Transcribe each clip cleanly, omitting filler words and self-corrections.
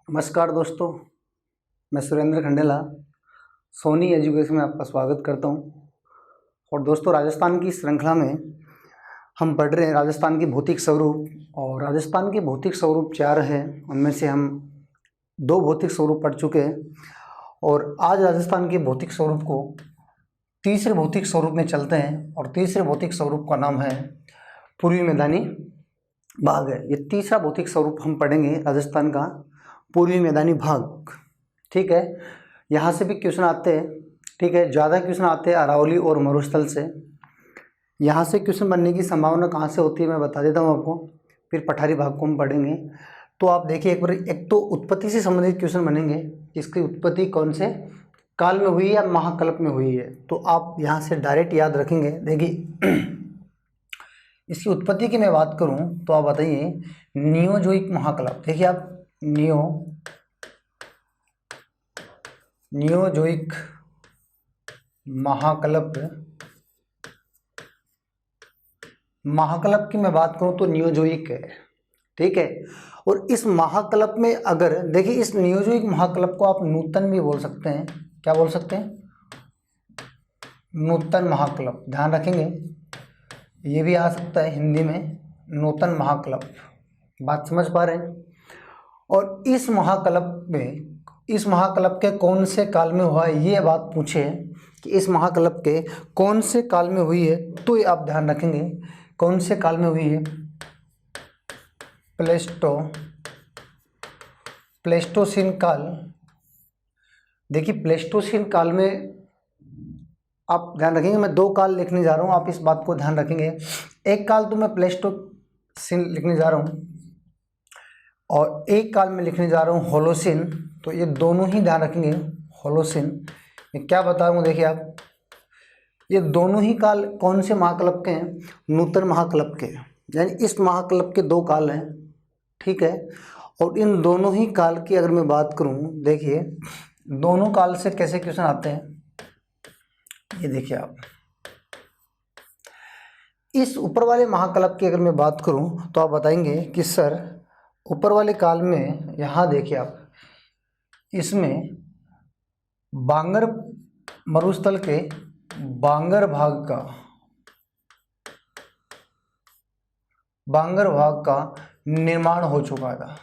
नमस्कार दोस्तों, मैं सुरेंद्र खंडेला सोनी एजुकेशन में आपका स्वागत करता हूं। और दोस्तों, राजस्थान की श्रृंखला में हम पढ़ रहे हैं राजस्थान के भौतिक स्वरूप। और राजस्थान के भौतिक स्वरूप 4 हैं, उनमें से हम 2 भौतिक स्वरूप पढ़ चुके हैं। और आज राजस्थान के भौतिक स्वरूप को तीसरे भौतिक स्वरूप में चलते हैं। और तीसरे भौतिक स्वरूप का नाम है पूर्वी मैदानी भाग है। ये तीसरा भौतिक स्वरूप हम पढ़ेंगे राजस्थान का, पूर्वी मैदानी भाग। ठीक है, यहाँ से भी क्वेश्चन आते हैं। ठीक है, ज़्यादा क्वेश्चन आते हैं अरावली और मरुस्थल से। यहाँ से क्वेश्चन बनने की संभावना कहाँ से होती है मैं बता देता हूँ आपको, फिर पठारी भाग को हम पढ़ेंगे। तो आप देखिए, एक बार एक तो उत्पत्ति से संबंधित क्वेश्चन बनेंगे, इसकी उत्पत्ति कौन से काल में हुई या महाकल्प में हुई है। तो आप यहाँ से डायरेक्ट याद रखेंगे। देखिए, इसकी उत्पत्ति की मैं बात करूँ तो आप बताइए नियोजोइक महाकल्प। देखिए आप, नियोजोइक महाकल्प की मैं बात करूं तो नियोजोइक है। ठीक है, और इस महाकल्प में अगर देखिए, इस नियोजोइक महाकल्प को आप नूतन भी बोल सकते हैं। क्या बोल सकते हैं? नूतन महाकल्प। ध्यान रखेंगे, ये भी आ सकता है हिंदी में, नूतन महाकल्प। बात समझ पा रहे हैं? और इस महाकल्प के कौन से काल में हुआ है, ये बात पूछे कि इस महाकल्प के कौन से काल में हुई है, तो ये आप ध्यान रखेंगे कौन से काल में हुई है। प्लेस्टोसीन काल। देखिए, प्लेस्टोसीन काल में आप ध्यान रखेंगे, मैं 2 काल लिखने जा रहा हूँ, आप इस बात को ध्यान रखेंगे। एक काल तो मैं प्लेस्टोसीन लिखने जा रहा हूँ और एक काल में लिखने जा रहा हूँ होलोसीन। तो ये दोनों ही ध्यान रखेंगे। होलोसीन मैं क्या बता रहा हूँ, देखिए आप, ये दोनों ही काल कौन से महाकल्प के हैं? नूतन महाकल्प के। यानी इस महाकल्प के 2 काल हैं। ठीक है, और इन दोनों ही काल की अगर मैं बात करूँ, देखिए दोनों काल से कैसे क्वेश्चन आते हैं, ये देखिए आप। इस ऊपर वाले महाकल्प की अगर मैं बात करूँ तो आप बताएंगे कि सर ऊपर वाले काल में, यहाँ देखिए आप, इसमें बांगर मरुस्थल के बांगर भाग का निर्माण हो चुका था।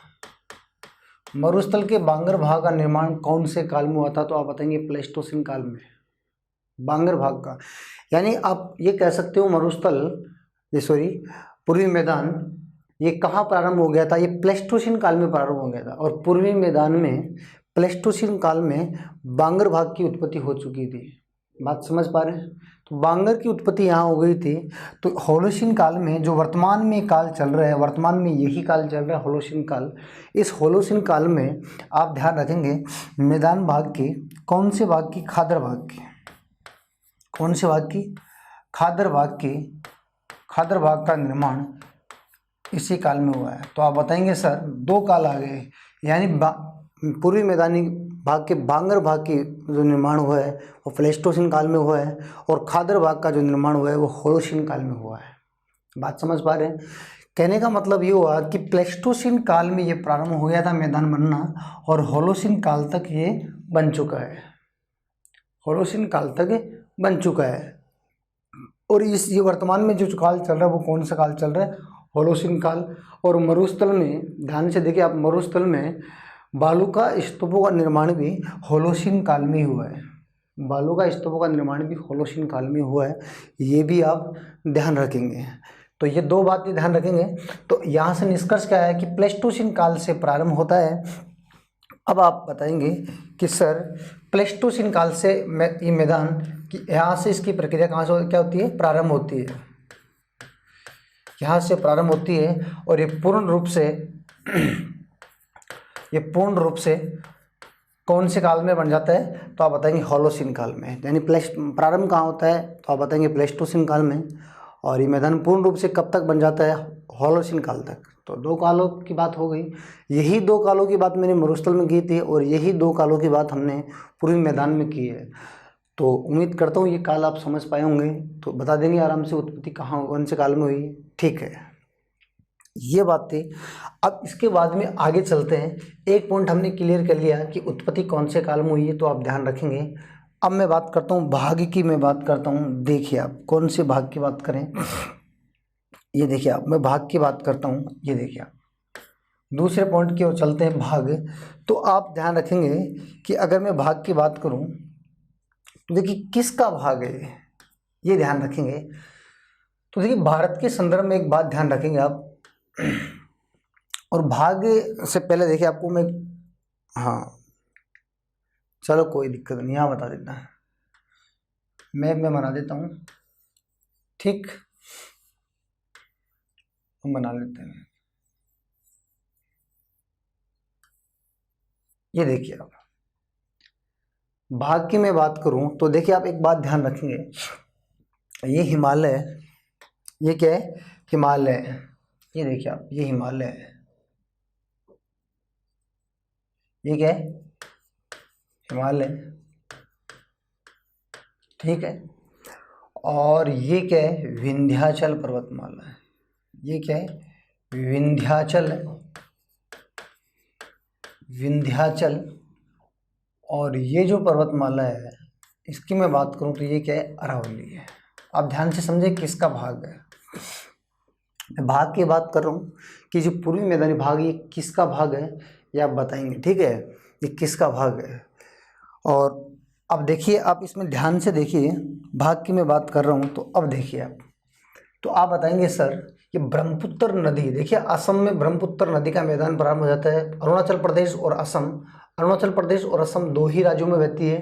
मरुस्थल के बांगर भाग का निर्माण कौन से काल में हुआ था? तो आप बताएंगे प्लेस्टोसीन काल में, बांगर भाग का। यानी आप ये कह सकते हो पूर्वी मैदान ये कहाँ प्रारंभ हो गया था? ये प्लेस्टोसीन काल में प्रारंभ हो गया था। और पूर्वी मैदान में प्लेस्टोसीन काल में बांगर भाग की उत्पत्ति हो चुकी थी। बात समझ पा रहे हैं? तो बांगर की उत्पत्ति यहाँ हो गई थी। तो होलोसीन काल में जो वर्तमान में काल चल रहा है, वर्तमान में यही काल चल रहा है, होलोसीन काल। इस होलोसीन काल में आप ध्यान रखेंगे मैदान भाग की, कौन से भाग की? खादर भाग की। कौन से भाग की? खादर भाग की। खादर भाग का निर्माण इसी काल में हुआ है। तो आप बताएंगे सर 2 काल आ गए, यानी पूर्वी मैदानी भाग के बांगर भाग की जो निर्माण हुआ है वो प्लेस्टोसीन काल में हुआ है, और खादर भाग का जो निर्माण हुआ है वो होलोसीन काल में हुआ है। बात समझ पा रहे हैं? कहने का मतलब ये हुआ कि प्लेस्टोसीन काल में ये प्रारंभ हो गया था मैदान बनना, और होलोसीन काल तक ये बन चुका है। होलोसीन काल तक बन चुका है। और ये वर्तमान में जो काल चल रहा है वो कौन सा काल चल रहा है? होलोसीन काल। और मरुस्थल में ध्यान से देखिए आप, मरुस्थल में बालू का स्तूपों का निर्माण भी होलोसीन काल में हुआ है। बालू का स्तूपों का निर्माण भी होलोसीन काल में हुआ है, ये भी आप ध्यान रखेंगे। तो ये 2 बातें ध्यान रखेंगे। तो यहाँ से निष्कर्ष क्या है कि प्लेस्टोसीन काल से प्रारंभ होता है। अब आप बताएंगे कि सर प्लेस्टोसीन काल से ये मैदान कि यहाँ से इसकी प्रक्रिया कहाँ से क्या होती है? प्रारंभ होती है, यहाँ से प्रारंभ होती है। और ये पूर्ण रूप से कौन से काल में बन जाता है? तो आप बताएंगे होलोसीन काल में। यानी प्रारंभ कहाँ होता है? तो आप बताएंगे प्लेस्टोसीन काल में। और ये मैदान पूर्ण रूप से कब तक बन जाता है? होलोसीन काल तक। तो 2 कालों की बात हो गई। यही 2 कालों की बात मैंने मरुस्थल में की थी, और यही 2 कालों की बात हमने पूर्वी मैदान में की है। तो उम्मीद करता हूँ ये काल आप समझ पाए होंगे। तो बता देंगे आराम से उत्पत्ति कहाँ, कौन से काल में हुई। ठीक है। ये बात थी। अब इसके बाद में आगे चलते हैं। एक पॉइंट हमने क्लियर कर लिया कि उत्पत्ति कौन से काल में हुई है, तो आप ध्यान रखेंगे। अब मैं बात करता हूँ भाग की, मैं बात करता हूँ। देखिए आप कौन से भाग की बात करें, ये देखिए आप, मैं भाग की बात करता हूँ। ये देखिए आप दूसरे पॉइंट की ओर चलते हैं, भाग। तो आप ध्यान रखेंगे कि अगर मैं भाग की बात करूँ तो देखिए किसका भाग है, ये ध्यान रखेंगे। तो देखिए भारत के संदर्भ में एक बात ध्यान रखेंगे आप, और भाग से पहले देखिए आपको मैं, हाँ चलो कोई दिक्कत नहीं, यहाँ बता देता है, मैं बना देता हूँ, ठीक, हम बना लेते हैं। ये देखिए आप भाग की मैं बात करूं तो देखिए आप एक बात ध्यान रखेंगे, ये हिमालय, ये क्या है, हिमालय। ये देखिए आप, ये हिमालय है, ये क्या है, हिमालय, ठीक है। और ये क्या है, विंध्याचल पर्वतमाला है। ये क्या है, विंध्याचल है, विंध्याचल। और ये जो पर्वतमाला है इसकी मैं बात करूं तो ये क्या है, अरावली है। आप ध्यान से समझे किसका भाग है। मैं भाग की बात कर रहा हूँ कि जो पूर्वी मैदानी भाग, ये किसका भाग है, ये आप बताएंगे, ठीक है, ये किसका भाग है। और अब देखिए आप इसमें ध्यान से देखिए, भाग की मैं बात कर रहा हूँ, तो अब देखिए आप, तो आप बताएंगे सर ये ब्रह्मपुत्र नदी, देखिए असम में ब्रह्मपुत्र नदी का मैदान प्रारंभ हो जाता है। अरुणाचल प्रदेश और असम, अरुणाचल प्रदेश और असम दो ही राज्यों में बहती है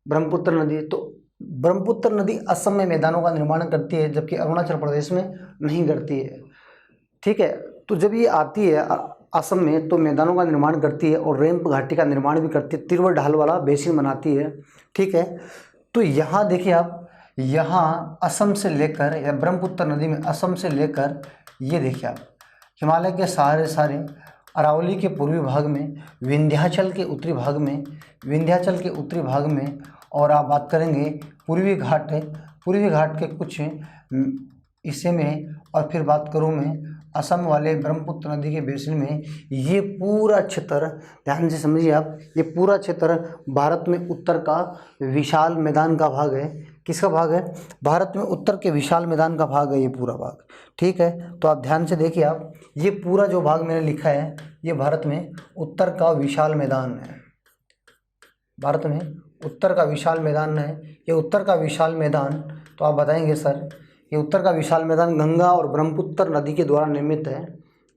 ब्रह्मपुत्र नदी। तो ब्रह्मपुत्र नदी असम में मैदानों का निर्माण करती है, जबकि अरुणाचल प्रदेश में नहीं करती है, ठीक है। तो जब ये आती है असम में तो मैदानों का निर्माण करती है और रेम्प घाटी का निर्माण भी करती है, तिरवा ढाल वाला बेसिन बनाती है, ठीक है। तो यहाँ देखिए आप, यहाँ असम से लेकर, या ब्रह्मपुत्र नदी में असम से लेकर, ये देखिए आप हिमालय के सारे सारे, अरावली के पूर्वी भाग में, विंध्याचल के उत्तरी भाग में, विंध्याचल के उत्तरी भाग में, और आप बात करेंगे पूर्वी घाट, पूर्वी घाट के कुछ हिस्से में, और फिर बात करूँ मैं असम वाले ब्रह्मपुत्र नदी के बेसिन में। ये पूरा क्षेत्र ध्यान से समझिए आप, ये पूरा क्षेत्र भारत में उत्तर का विशाल मैदान का भाग है। किसका भाग है, भारत में उत्तर के विशाल मैदान का भाग है ये पूरा भाग, ठीक है। तो आप ध्यान से देखिए आप, ये पूरा जो भाग मैंने लिखा है ये भारत में उत्तर का विशाल मैदान है, भारत में उत्तर का विशाल मैदान है। ये उत्तर का विशाल मैदान, तो आप बताएंगे सर ये उत्तर का विशाल मैदान गंगा और ब्रह्मपुत्र नदी के द्वारा निर्मित है,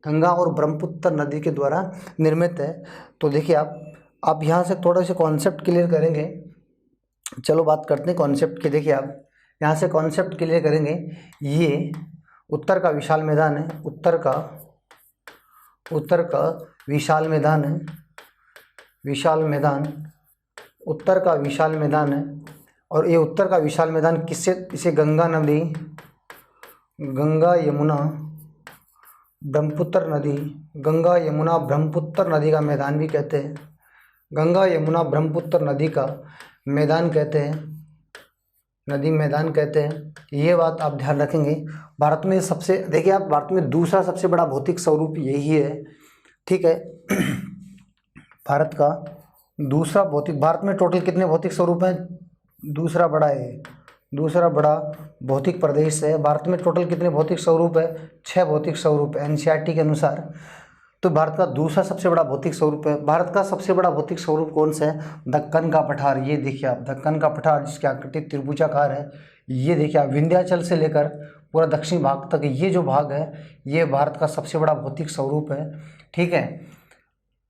गंगा और ब्रह्मपुत्र नदी के द्वारा निर्मित है। तो देखिए आप यहाँ से थोड़े से कॉन्सेप्ट क्लियर करेंगे, चलो बात करते हैं कॉन्सेप्ट के। देखिए आप यहाँ से कॉन्सेप्ट क्लियर करेंगे, ये उत्तर का विशाल मैदान है, उत्तर का विशाल मैदान है, विशाल मैदान, उत्तर का विशाल मैदान है। और ये उत्तर का विशाल मैदान किससे, इसे गंगा नदी, गंगा यमुना ब्रह्मपुत्र नदी, गंगा यमुना ब्रह्मपुत्र नदी का मैदान भी कहते हैं, गंगा यमुना ब्रह्मपुत्र नदी का मैदान कहते हैं, नदी मैदान कहते हैं। ये बात आप ध्यान रखेंगे। भारत में सबसे, देखिए आप, भारत में दूसरा सबसे बड़ा भौतिक स्वरूप यही है, ठीक है। भारत का दूसरा भौतिक, भारत में टोटल कितने भौतिक स्वरूप हैं, दूसरा बड़ा है, दूसरा बड़ा भौतिक प्रदेश है। भारत में टोटल कितने भौतिक स्वरूप है, 6 भौतिक स्वरूप है एनसीईआरटी के अनुसार। तो भारत का दूसरा सबसे बड़ा भौतिक स्वरूप है। भारत का सबसे बड़ा भौतिक स्वरूप कौन सा है, दक्कन का पठार। ये देखिए आप, दक्कन का पठार जिसकी आकृति त्रिभुजाकार है। ये देखिए आप, विंध्याचल से लेकर पूरा दक्षिण भाग तक ये जो भाग है ये भारत का सबसे बड़ा भौतिक स्वरूप है, ठीक है,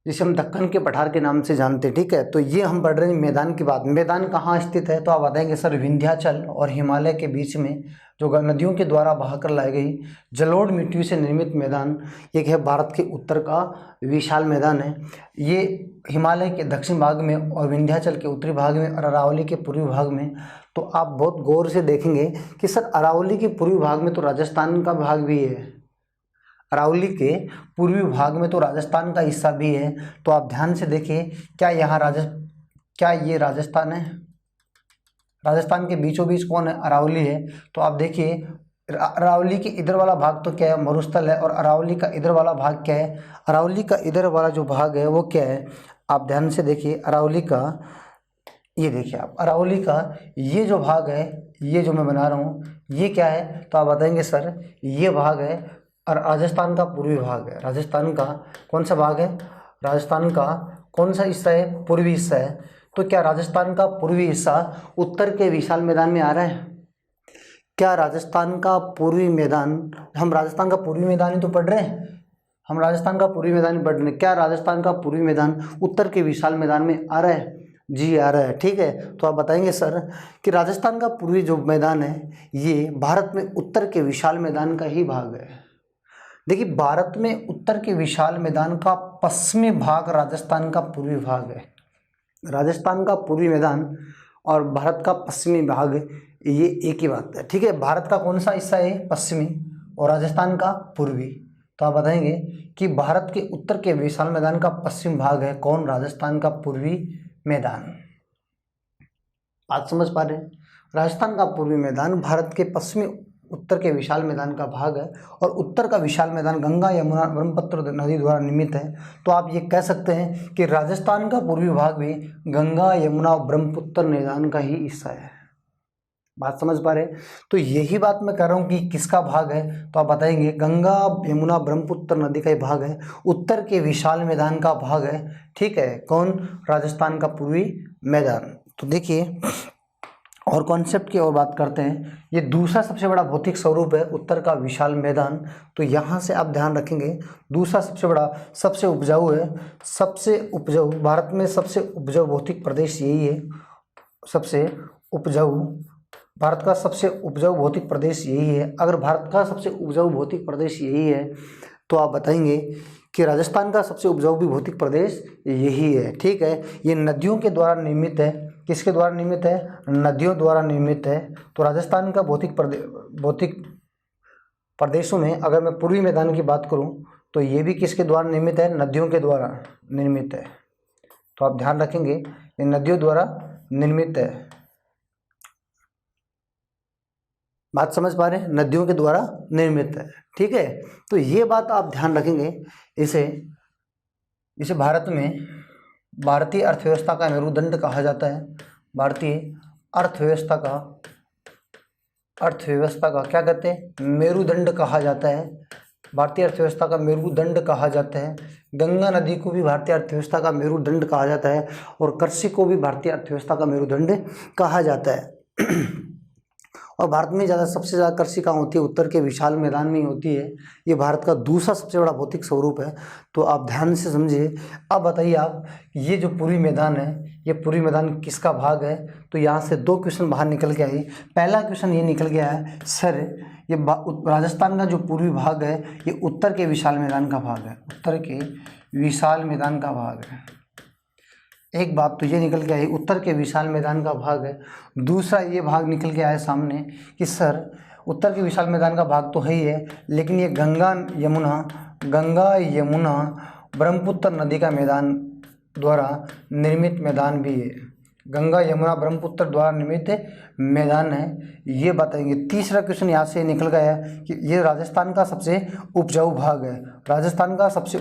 जिसे हम दक्कन के पठार के नाम से जानते हैं, ठीक है। तो ये हम पढ़ रहे हैं मैदान की बात। मैदान कहाँ स्थित है, तो आप बताएंगे सर विंध्याचल और हिमालय के बीच में, जो नदियों के द्वारा बहाकर लाई गई जलोढ़ मिट्टी से निर्मित मैदान, ये है भारत के उत्तर का विशाल मैदान है। ये हिमालय के दक्षिण भाग में और विंध्याचल के उत्तरी भाग में और अरावली के पूर्वी भाग में। तो आप बहुत गौर से देखेंगे कि सर अरावली के पूर्वी भाग में तो राजस्थान का भाग भी है, अरावली के पूर्वी भाग में तो राजस्थान का हिस्सा भी है। तो आप ध्यान से देखिए, क्या क्या ये राजस्थान है, राजस्थान के बीचों बीच कौन है, अरावली है। तो आप देखिए अरावली के इधर वाला भाग तो क्या है, मरुस्थल है, और अरावली का इधर वाला भाग क्या है, अरावली का इधर वाला जो भाग है वो क्या है, आप ध्यान से देखिए अरावली का, ये देखिए आप अरावली का ये जो भाग है, ये जो मैं बना रहा हूँ ये क्या है, तो आप बताएंगे सर ये भाग है, और राजस्थान का पूर्वी भाग है। राजस्थान का कौन सा भाग है, राजस्थान का कौन सा हिस्सा है, पूर्वी हिस्सा है। तो क्या राजस्थान का पूर्वी हिस्सा उत्तर के विशाल मैदान में आ रहा है? क्या राजस्थान का पूर्वी मैदान, हम राजस्थान का पूर्वी मैदान ही तो पढ़ रहे हैं, हम राजस्थान का पूर्वी मैदान ही पढ़ रहे हैं, क्या राजस्थान का पूर्वी मैदान उत्तर के विशाल मैदान में आ रहा है? जी आ रहा है। ठीक है, तो आप बताएंगे सर कि राजस्थान का पूर्वी जो मैदान है ये भारत में उत्तर के विशाल मैदान का ही भाग है। देखिए भारत में उत्तर के विशाल मैदान का पश्चिमी भाग राजस्थान का पूर्वी भाग है। राजस्थान का पूर्वी मैदान और भारत का पश्चिमी भाग ये एक ही बात है। ठीक है, भारत का कौन सा हिस्सा है, पश्चिमी, और राजस्थान का पूर्वी। तो आप बताएंगे कि भारत के उत्तर के विशाल मैदान का पश्चिम भाग है कौन, राजस्थान का पूर्वी मैदान। बात समझ पा रहे हैं? राजस्थान का पूर्वी मैदान भारत के पश्चिमी उत्तर के विशाल मैदान का भाग है, और उत्तर का विशाल मैदान गंगा यमुना ब्रह्मपुत्र नदी द्वारा निर्मित है। तो आप ये कह सकते हैं कि राजस्थान का पूर्वी भाग भी गंगा यमुना ब्रह्मपुत्र मैदान का ही हिस्सा है। बात समझ पा रहे हैं? तो यही बात मैं कह रहा हूँ कि किसका भाग है, तो आप बताएंगे गंगा यमुना ब्रह्मपुत्र नदी का ही भाग है, उत्तर के विशाल मैदान का भाग है। ठीक है, कौन, राजस्थान का पूर्वी मैदान। तो देखिए और कॉन्सेप्ट की और बात करते हैं, ये दूसरा सबसे बड़ा भौतिक स्वरूप है उत्तर का विशाल मैदान। तो यहाँ से आप ध्यान रखेंगे दूसरा सबसे बड़ा, सबसे उपजाऊ है, सबसे उपजाऊ, भारत में सबसे उपजाऊ भौतिक प्रदेश यही है, सबसे उपजाऊ, भारत का सबसे उपजाऊ भौतिक प्रदेश यही है। अगर भारत का सबसे उपजाऊ भौतिक प्रदेश यही है तो आप बताएंगे कि राजस्थान का सबसे उपजाऊ भी भौतिक प्रदेश यही है। ठीक है, ये नदियों के द्वारा निर्मित है। किसके द्वारा निर्मित है, नदियों द्वारा निर्मित है। तो राजस्थान का भौतिक प्रदेशों में अगर मैं पूर्वी मैदान की बात करूं तो ये भी किसके द्वारा निर्मित है, नदियों के द्वारा निर्मित है। तो आप ध्यान रखेंगे ये नदियों द्वारा निर्मित है। बात समझ पा रहे हैं, नदियों के द्वारा निर्मित है। ठीक है, तो ये बात आप ध्यान रखेंगे। इसे भारत में भारतीय अर्थव्यवस्था का मेरुदंड कहा जाता है। भारतीय अर्थव्यवस्था का क्या कहते हैं, मेरुदंड कहा जाता है। भारतीय अर्थव्यवस्था का मेरुदंड कहा जाता है। गंगा नदी को भी भारतीय अर्थव्यवस्था का मेरुदंड कहा जाता है, और कृषि को भी भारतीय अर्थव्यवस्था का मेरुदंड कहा जाता है। और भारत में सबसे ज़्यादा कृषि कहाँ होती है, उत्तर के विशाल मैदान में ही होती है। ये भारत का दूसरा सबसे बड़ा भौतिक स्वरूप है। तो आप ध्यान से समझिए। अब बताइए आप, ये जो पूर्वी मैदान है, ये पूर्वी मैदान किसका भाग है? तो यहाँ से दो क्वेश्चन बाहर निकल के आए। पहला क्वेश्चन ये निकल गया है, सर ये राजस्थान का जो पूर्वी भाग है ये उत्तर के विशाल मैदान का भाग है, उत्तर के विशाल मैदान का भाग है। एक बात तो ये निकल के आई, उत्तर के विशाल मैदान का भाग है। दूसरा ये भाग निकल के आया सामने कि सर उत्तर के विशाल मैदान का भाग तो है ही है, लेकिन ये गंगा यमुना ब्रह्मपुत्र नदी का मैदान द्वारा निर्मित मैदान भी है। गंगा यमुना ब्रह्मपुत्र द्वारा निर्मित मैदान है, ये बताएंगे। तीसरा क्वेश्चन यहाँ से निकल गया कि ये राजस्थान का सबसे उपजाऊ भाग है। राजस्थान का सबसे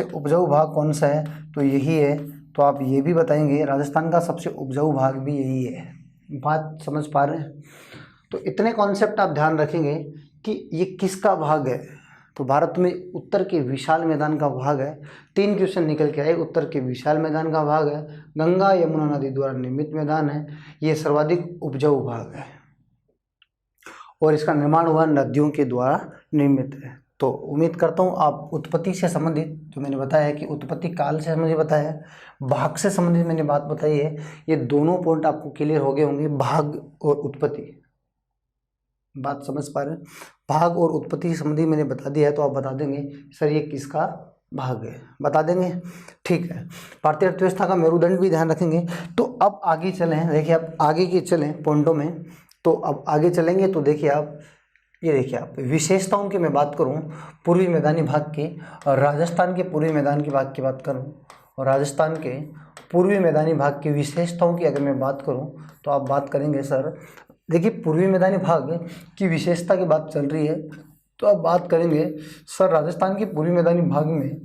उपजाऊ भाग कौन सा है? तो यही है। तो आप ये भी बताएंगे राजस्थान का सबसे उपजाऊ भाग भी यही है। बात समझ पा रहे हैं? तो इतने कॉन्सेप्ट आप ध्यान रखेंगे कि ये किसका भाग है। तो भारत में उत्तर के विशाल मैदान का भाग है। 3 क्वेश्चन निकल के आए, उत्तर के विशाल मैदान का भाग है, गंगा यमुना नदी द्वारा निर्मित मैदान है, ये सर्वाधिक उपजाऊ भाग है, और इसका निर्माण हुआ नदियों के द्वारा निर्मित है। तो उम्मीद करता हूँ आप उत्पत्ति से संबंधित जो मैंने बताया है कि उत्पत्ति काल से मुझे बताया है, भाग से संबंधित मैंने बात बताई है, ये दोनों पॉइंट आपको क्लियर हो गए होंगे। भाग और उत्पत्ति, बात समझ पा रहे हैं? भाग और उत्पत्ति से संबंधित मैंने बता दिया है। तो आप बता देंगे सर ये किसका भाग है, बता देंगे। ठीक है, भारतीय अर्थव्यवस्था का मेरुदंड भी ध्यान रखेंगे। तो अब आगे चलें, देखिए आप आगे की चलें पॉइंटों में। तो अब आगे चलेंगे तो देखिए आप, ये देखिए आप विशेषताओं की मैं बात करूं पूर्वी मैदानी भाग की, और राजस्थान के पूर्वी मैदान की भाग की बात करूं, और राजस्थान के पूर्वी मैदानी भाग की विशेषताओं की अगर मैं बात करूं तो आप बात करेंगे सर देखिए पूर्वी मैदानी भाग की विशेषता की बात चल रही है, तो अब बात करेंगे सर राजस्थान के पूर्वी मैदानी भाग में।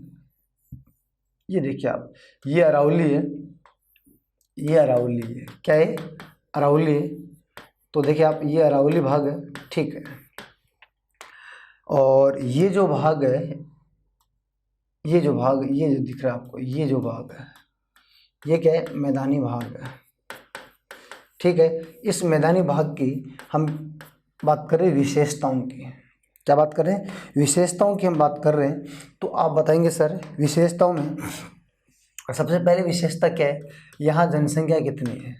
ये देखिए आप, ये अरावली है, ये अरावली है, क्या है अरावली है। तो देखिए आप, ये अरावली भाग है, ठीक है। और ये जो भाग है, ये जो दिख रहा है आपको, ये जो भाग है ये क्या है, मैदानी भाग है, ठीक है। इस मैदानी भाग की हम बात करें विशेषताओं की, क्या बात कर रहे हैं, विशेषताओं की हम बात कर रहे हैं। तो आप बताएंगे सर विशेषताओं में सबसे पहले विशेषता क्या है, यहाँ जनसंख्या कितनी है,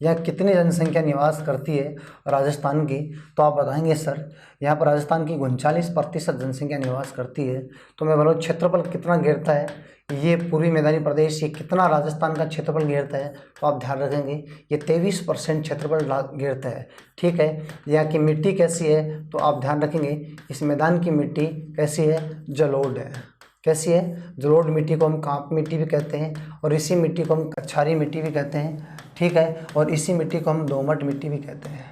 यहाँ कितनी जनसंख्या निवास करती है राजस्थान की। तो आप बताएंगे सर यहाँ पर राजस्थान की 39% जनसंख्या निवास करती है। तो मैं बोलूँ क्षेत्रफल कितना घेरता है, ये पूर्वी मैदानी प्रदेश, ये कितना राजस्थान का क्षेत्रफल घेरता है। तो आप ध्यान रखेंगे ये 23% क्षेत्रफल घेरता है, ठीक है। यहाँ की मिट्टी कैसी है, तो आप ध्यान रखेंगे इस मैदान की मिट्टी कैसी है, जलोढ़ है, कैसी है, जलोढ़ मिट्टी को हम कांप मिट्टी भी कहते हैं, और इसी मिट्टी को हम कछारी मिट्टी भी कहते हैं, ठीक है। और इसी मिट्टी को हम दोमट मिट्टी भी कहते हैं।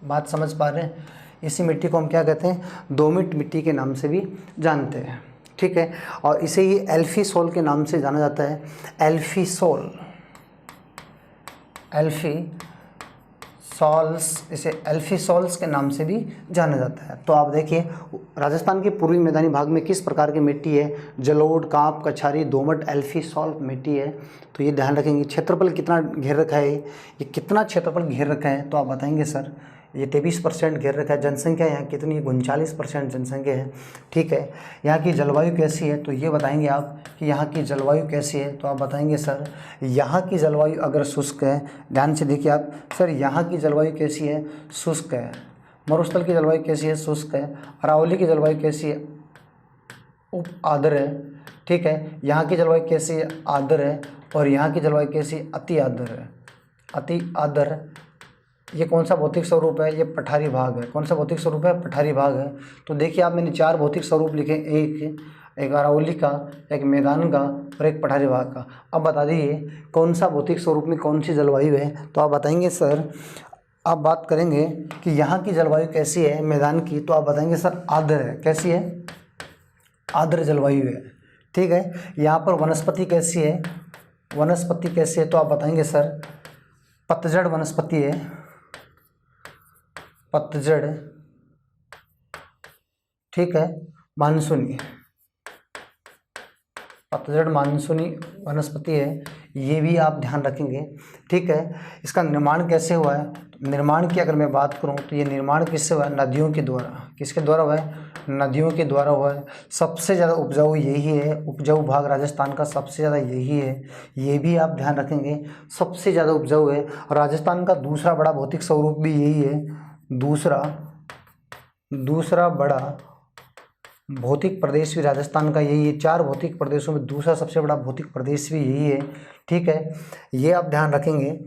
बात समझ पा रहे हैं, इसी मिट्टी को हम क्या कहते हैं, दोमट मिट्टी के नाम से भी जानते हैं, ठीक है। और इसे ही एल्फी सोल के नाम से जाना जाता है, एल्फी सोल, एल्फी सॉल्स, इसे एल्फी सॉल्स के नाम से भी जाना जाता है। तो आप देखिए राजस्थान के पूर्वी मैदानी भाग में किस प्रकार की मिट्टी है, जलोढ़, कांप, कछारी, दोमट, एल्फी सॉल्ट मिट्टी है। तो ये ध्यान रखेंगे। क्षेत्रफल कितना घेर रखा है, ये कितना क्षेत्रफल घेर रखा है, तो आप बताएंगे सर ये 23% घेर रखा है। जनसंख्या यहाँ कितनी है, 39% जनसंख्या है, ठीक है। यहाँ की जलवायु कैसी है, तो ये बताएंगे आप कि यहाँ की जलवायु कैसी है। तो आप बताएंगे सर यहाँ की जलवायु अगर शुष्क है, ध्यान से देखिए आप सर, यहाँ की जलवायु कैसी है, शुष्क है। मरुस्थल की जलवायु कैसी है, शुष्क है। अरावली की जलवायु कैसी है, उप आर्द्र है, ठीक है। यहाँ की जलवायु कैसी है, आर्द्र है। और यहाँ की जलवायु कैसी है, अति आर्द्र है, अति आर्द्र। ये कौन सा भौतिक स्वरूप है, ये पठारी भाग है। कौन सा भौतिक स्वरूप है, पठारी भाग है। तो देखिए आप, मैंने 4 भौतिक स्वरूप लिखे, एक अरावली का, एक मैदान का और एक पठारी भाग का। अब बता दीजिए कौन सा भौतिक स्वरूप में कौन सी जलवायु है। तो आप बताएंगे सर, आप बात करेंगे कि यहाँ की जलवायु कैसी है मैदान की, तो आप बताएंगे सर आर्द्र है, कैसी है, आर्द्र जलवायु है, ठीक है। यहाँ पर वनस्पति कैसी है, वनस्पति कैसी है, तो आप बताएंगे सर पतझड़ वनस्पति है, पतझड़, ठीक है। मानसूनी, पतझड़ मानसूनी वनस्पति है, ये भी आप ध्यान रखेंगे, ठीक है। इसका निर्माण कैसे हुआ है, निर्माण की अगर मैं बात करूं तो ये निर्माण किससे हुआ है, नदियों के द्वारा। किसके द्वारा हुआ है, नदियों के द्वारा हुआ है। सबसे ज़्यादा उपजाऊ यही है, उपजाऊ भाग राजस्थान का सबसे ज़्यादा यही है, ये भी आप ध्यान रखेंगे, सबसे ज़्यादा उपजाऊ है। और राजस्थान का दूसरा बड़ा भौतिक स्वरूप भी यही है, दूसरा बड़ा भौतिक प्रदेश भी राजस्थान का यही है। 4 भौतिक प्रदेशों में दूसरा सबसे बड़ा भौतिक प्रदेश भी यही है, ठीक है। ये आप ध्यान रखेंगे,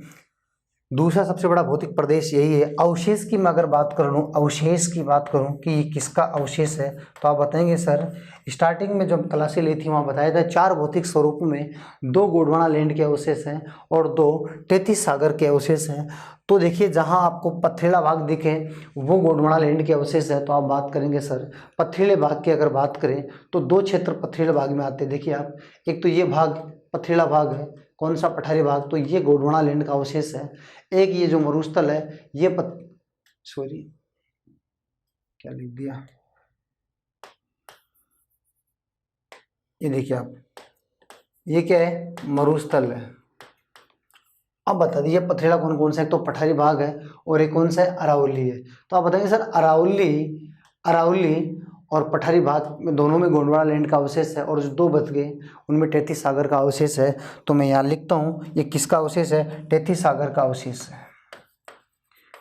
दूसरा सबसे बड़ा भौतिक प्रदेश यही है। अवशेष की मैं अगर बात कर लूँ, अवशेष की बात करूँ कि ये किसका अवशेष है, तो आप बताएंगे सर स्टार्टिंग में जब क्लासें ली थी वहाँ बताया था 4 भौतिक स्वरूपों में 2 गोंडवाना लैंड के अवशेष हैं और 2 तैतीस सागर के अवशेष हैं। तो देखिए जहाँ आपको पथरीला भाग दिखे वो गोंडवाना लैंड के अवशेष है। तो आप बात करेंगे सर पथरीले भाग की अगर बात करें तो 2 क्षेत्र पथरीले भाग में आते हैं। देखिए आप, एक तो ये भाग पथरीला भाग है, कौन सा, पठारी भाग, तो ये गोंडवाना लैंड का अवशेष है। एक ये जो मरुस्थल है ये सॉरी क्या लिख दिया, ये देखिए आप, ये क्या है, मरुस्थल है। अब बता दीजिए पथरीला कौन कौन सा है, तो पठारी भाग है और एक कौन सा है, अरावली है। तो आप बताइए सर अरावली और पठारी भाग में दोनों में गोंडवाना लैंड का अवशेष है और जो 2 बच गए उनमें तैतीस सागर का अवशेष है। तो मैं यहाँ लिखता हूँ ये किसका अवशेष है, तैतीस सागर का अवशेष है।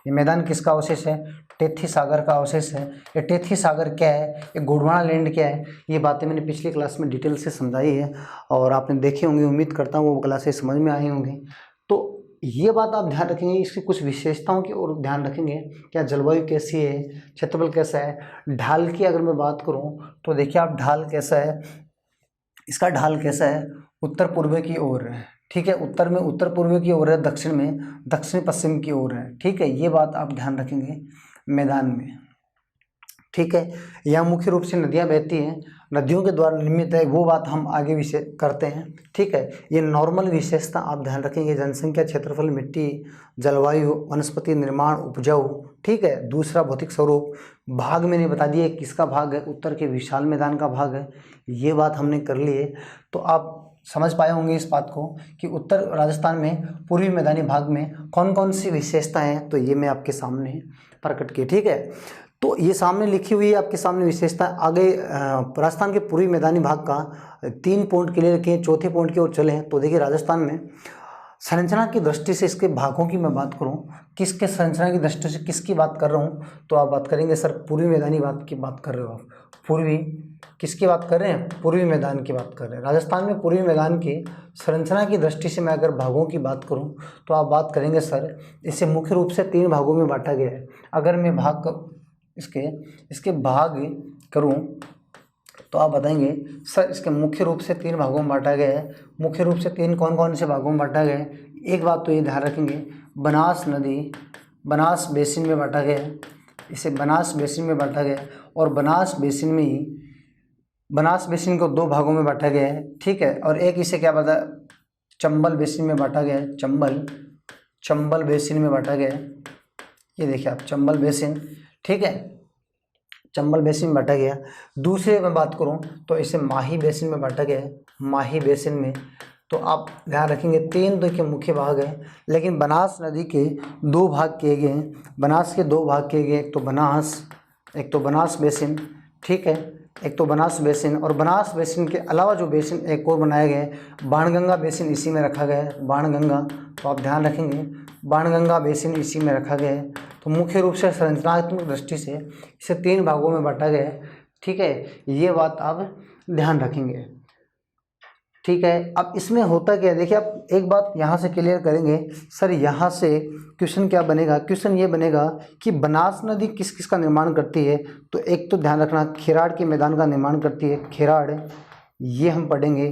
ये मैदान किसका अवशेष है, तैतीस सागर का अवशेष है। ये तैतीस सागर क्या है, ये गोंडवाना लैंड क्या है, ये बातें मैंने पिछली क्लास में डिटेल से समझाई है और आपने देखे होंगे, उम्मीद करता हूँ वो क्लासें समझ में आई होंगी। तो ये बात आप ध्यान रखेंगे, इसकी कुछ विशेषताओं की ओर ध्यान रखेंगे, क्या जलवायु कैसी है, क्षेत्रफल कैसा है। ढाल की अगर मैं बात करूं तो देखिए आप ढाल कैसा है, इसका ढाल कैसा है, उत्तर पूर्व की ओर है, ठीक है, उत्तर में उत्तर पूर्व की ओर है, दक्षिण में दक्षिण पश्चिम की ओर है। ठीक है, ये बात आप ध्यान रखेंगे मैदान में। ठीक है, यहाँ मुख्य रूप से नदियाँ बहती हैं, नदियों के द्वारा निर्मित है, वो बात हम आगे विषय करते हैं। ठीक है, ये नॉर्मल विशेषता आप ध्यान रखेंगे, जनसंख्या, क्षेत्रफल, मिट्टी, जलवायु, वनस्पति निर्माण, उपजाऊ। ठीक है, दूसरा भौतिक स्वरूप, भाग मैंने बता दिया किसका भाग है, उत्तर के विशाल मैदान का भाग है, ये बात हमने कर ली है। तो आप समझ पाए होंगे इस बात को कि उत्तर राजस्थान में पूर्वी मैदानी भाग में कौन कौन सी विशेषताएं हैं, तो ये मैं आपके सामने प्रकट की। ठीक है, तो ये सामने लिखी हुई है आपके सामने विशेषता। आगे राजस्थान के पूर्वी मैदानी भाग का 3 पॉइंट क्लियर किए, चौथे पॉइंट की ओर चले। तो देखिए राजस्थान में संरचना की दृष्टि से इसके भागों की मैं बात करूं, किसके संरचना की दृष्टि से किसकी बात कर रहा हूं, तो आप बात करेंगे सर पूर्वी मैदानी भाग की बात कर रहे हो आप। पूर्वी किसकी बात कर रहे हैं, पूर्वी मैदान की बात कर रहे हैं। राजस्थान में पूर्वी मैदान की संरचना की दृष्टि से मैं अगर भागों की बात करूं तो आप बात करेंगे सर इसे मुख्य रूप से 3 भागों में बांटा गया है। अगर मैं इसके भाग करूं तो आप बताएंगे सर इसके मुख्य रूप से 3 भागों में बांटा गया है। मुख्य रूप से 3 कौन कौन से भागों में बांटा गया है, एक बात तो ये ध्यान रखेंगे, बनास नदी बनास बेसिन में बांटा गया है, इसे बनास बेसिन में बांटा गया है। और बनास बेसिन में ही बनास बेसिन को 2 भागों में बांटा गया है। ठीक है, और एक इसे क्या बता चंबल बेसिन में बांटा गया है, चंबल बेसिन में बांटा गया है। ये देखिए आप चंबल बेसिन, ठीक है, चंबल बेसिन में बांटा गया। दूसरे में बात करूं तो इसे माही बेसिन में बांटा गया है, माही बेसिन में। तो आप ध्यान रखेंगे 3 तो के मुख्य भाग हैं, लेकिन बनास नदी के 2 भाग किए गए हैं। बनास के 2 भाग किए गए, एक तो बनास बेसिन, ठीक है, एक तो बनास बेसिन, और बनास बेसिन के अलावा जो बेसिन एक और बनाया गया है बाणगंगा बेसिन, इसी में रखा गया है बाणगंगा। तो आप ध्यान रखेंगे बाणगंगा बेसिन इसी में रखा गया है। तो मुख्य रूप से संरचनात्मक दृष्टि से इसे 3 भागों में बांटा गया है। ठीक है, ये बात आप ध्यान रखेंगे। ठीक है, अब इसमें होता क्या है, देखिए आप एक बात यहाँ से क्लियर करेंगे सर, यहाँ से क्वेश्चन क्या बनेगा, क्वेश्चन ये बनेगा कि बनास नदी किस किस का निर्माण करती है। तो एक तो ध्यान रखना खेराड़ के मैदान का निर्माण करती है, खेराड़ ये हम पढ़ेंगे।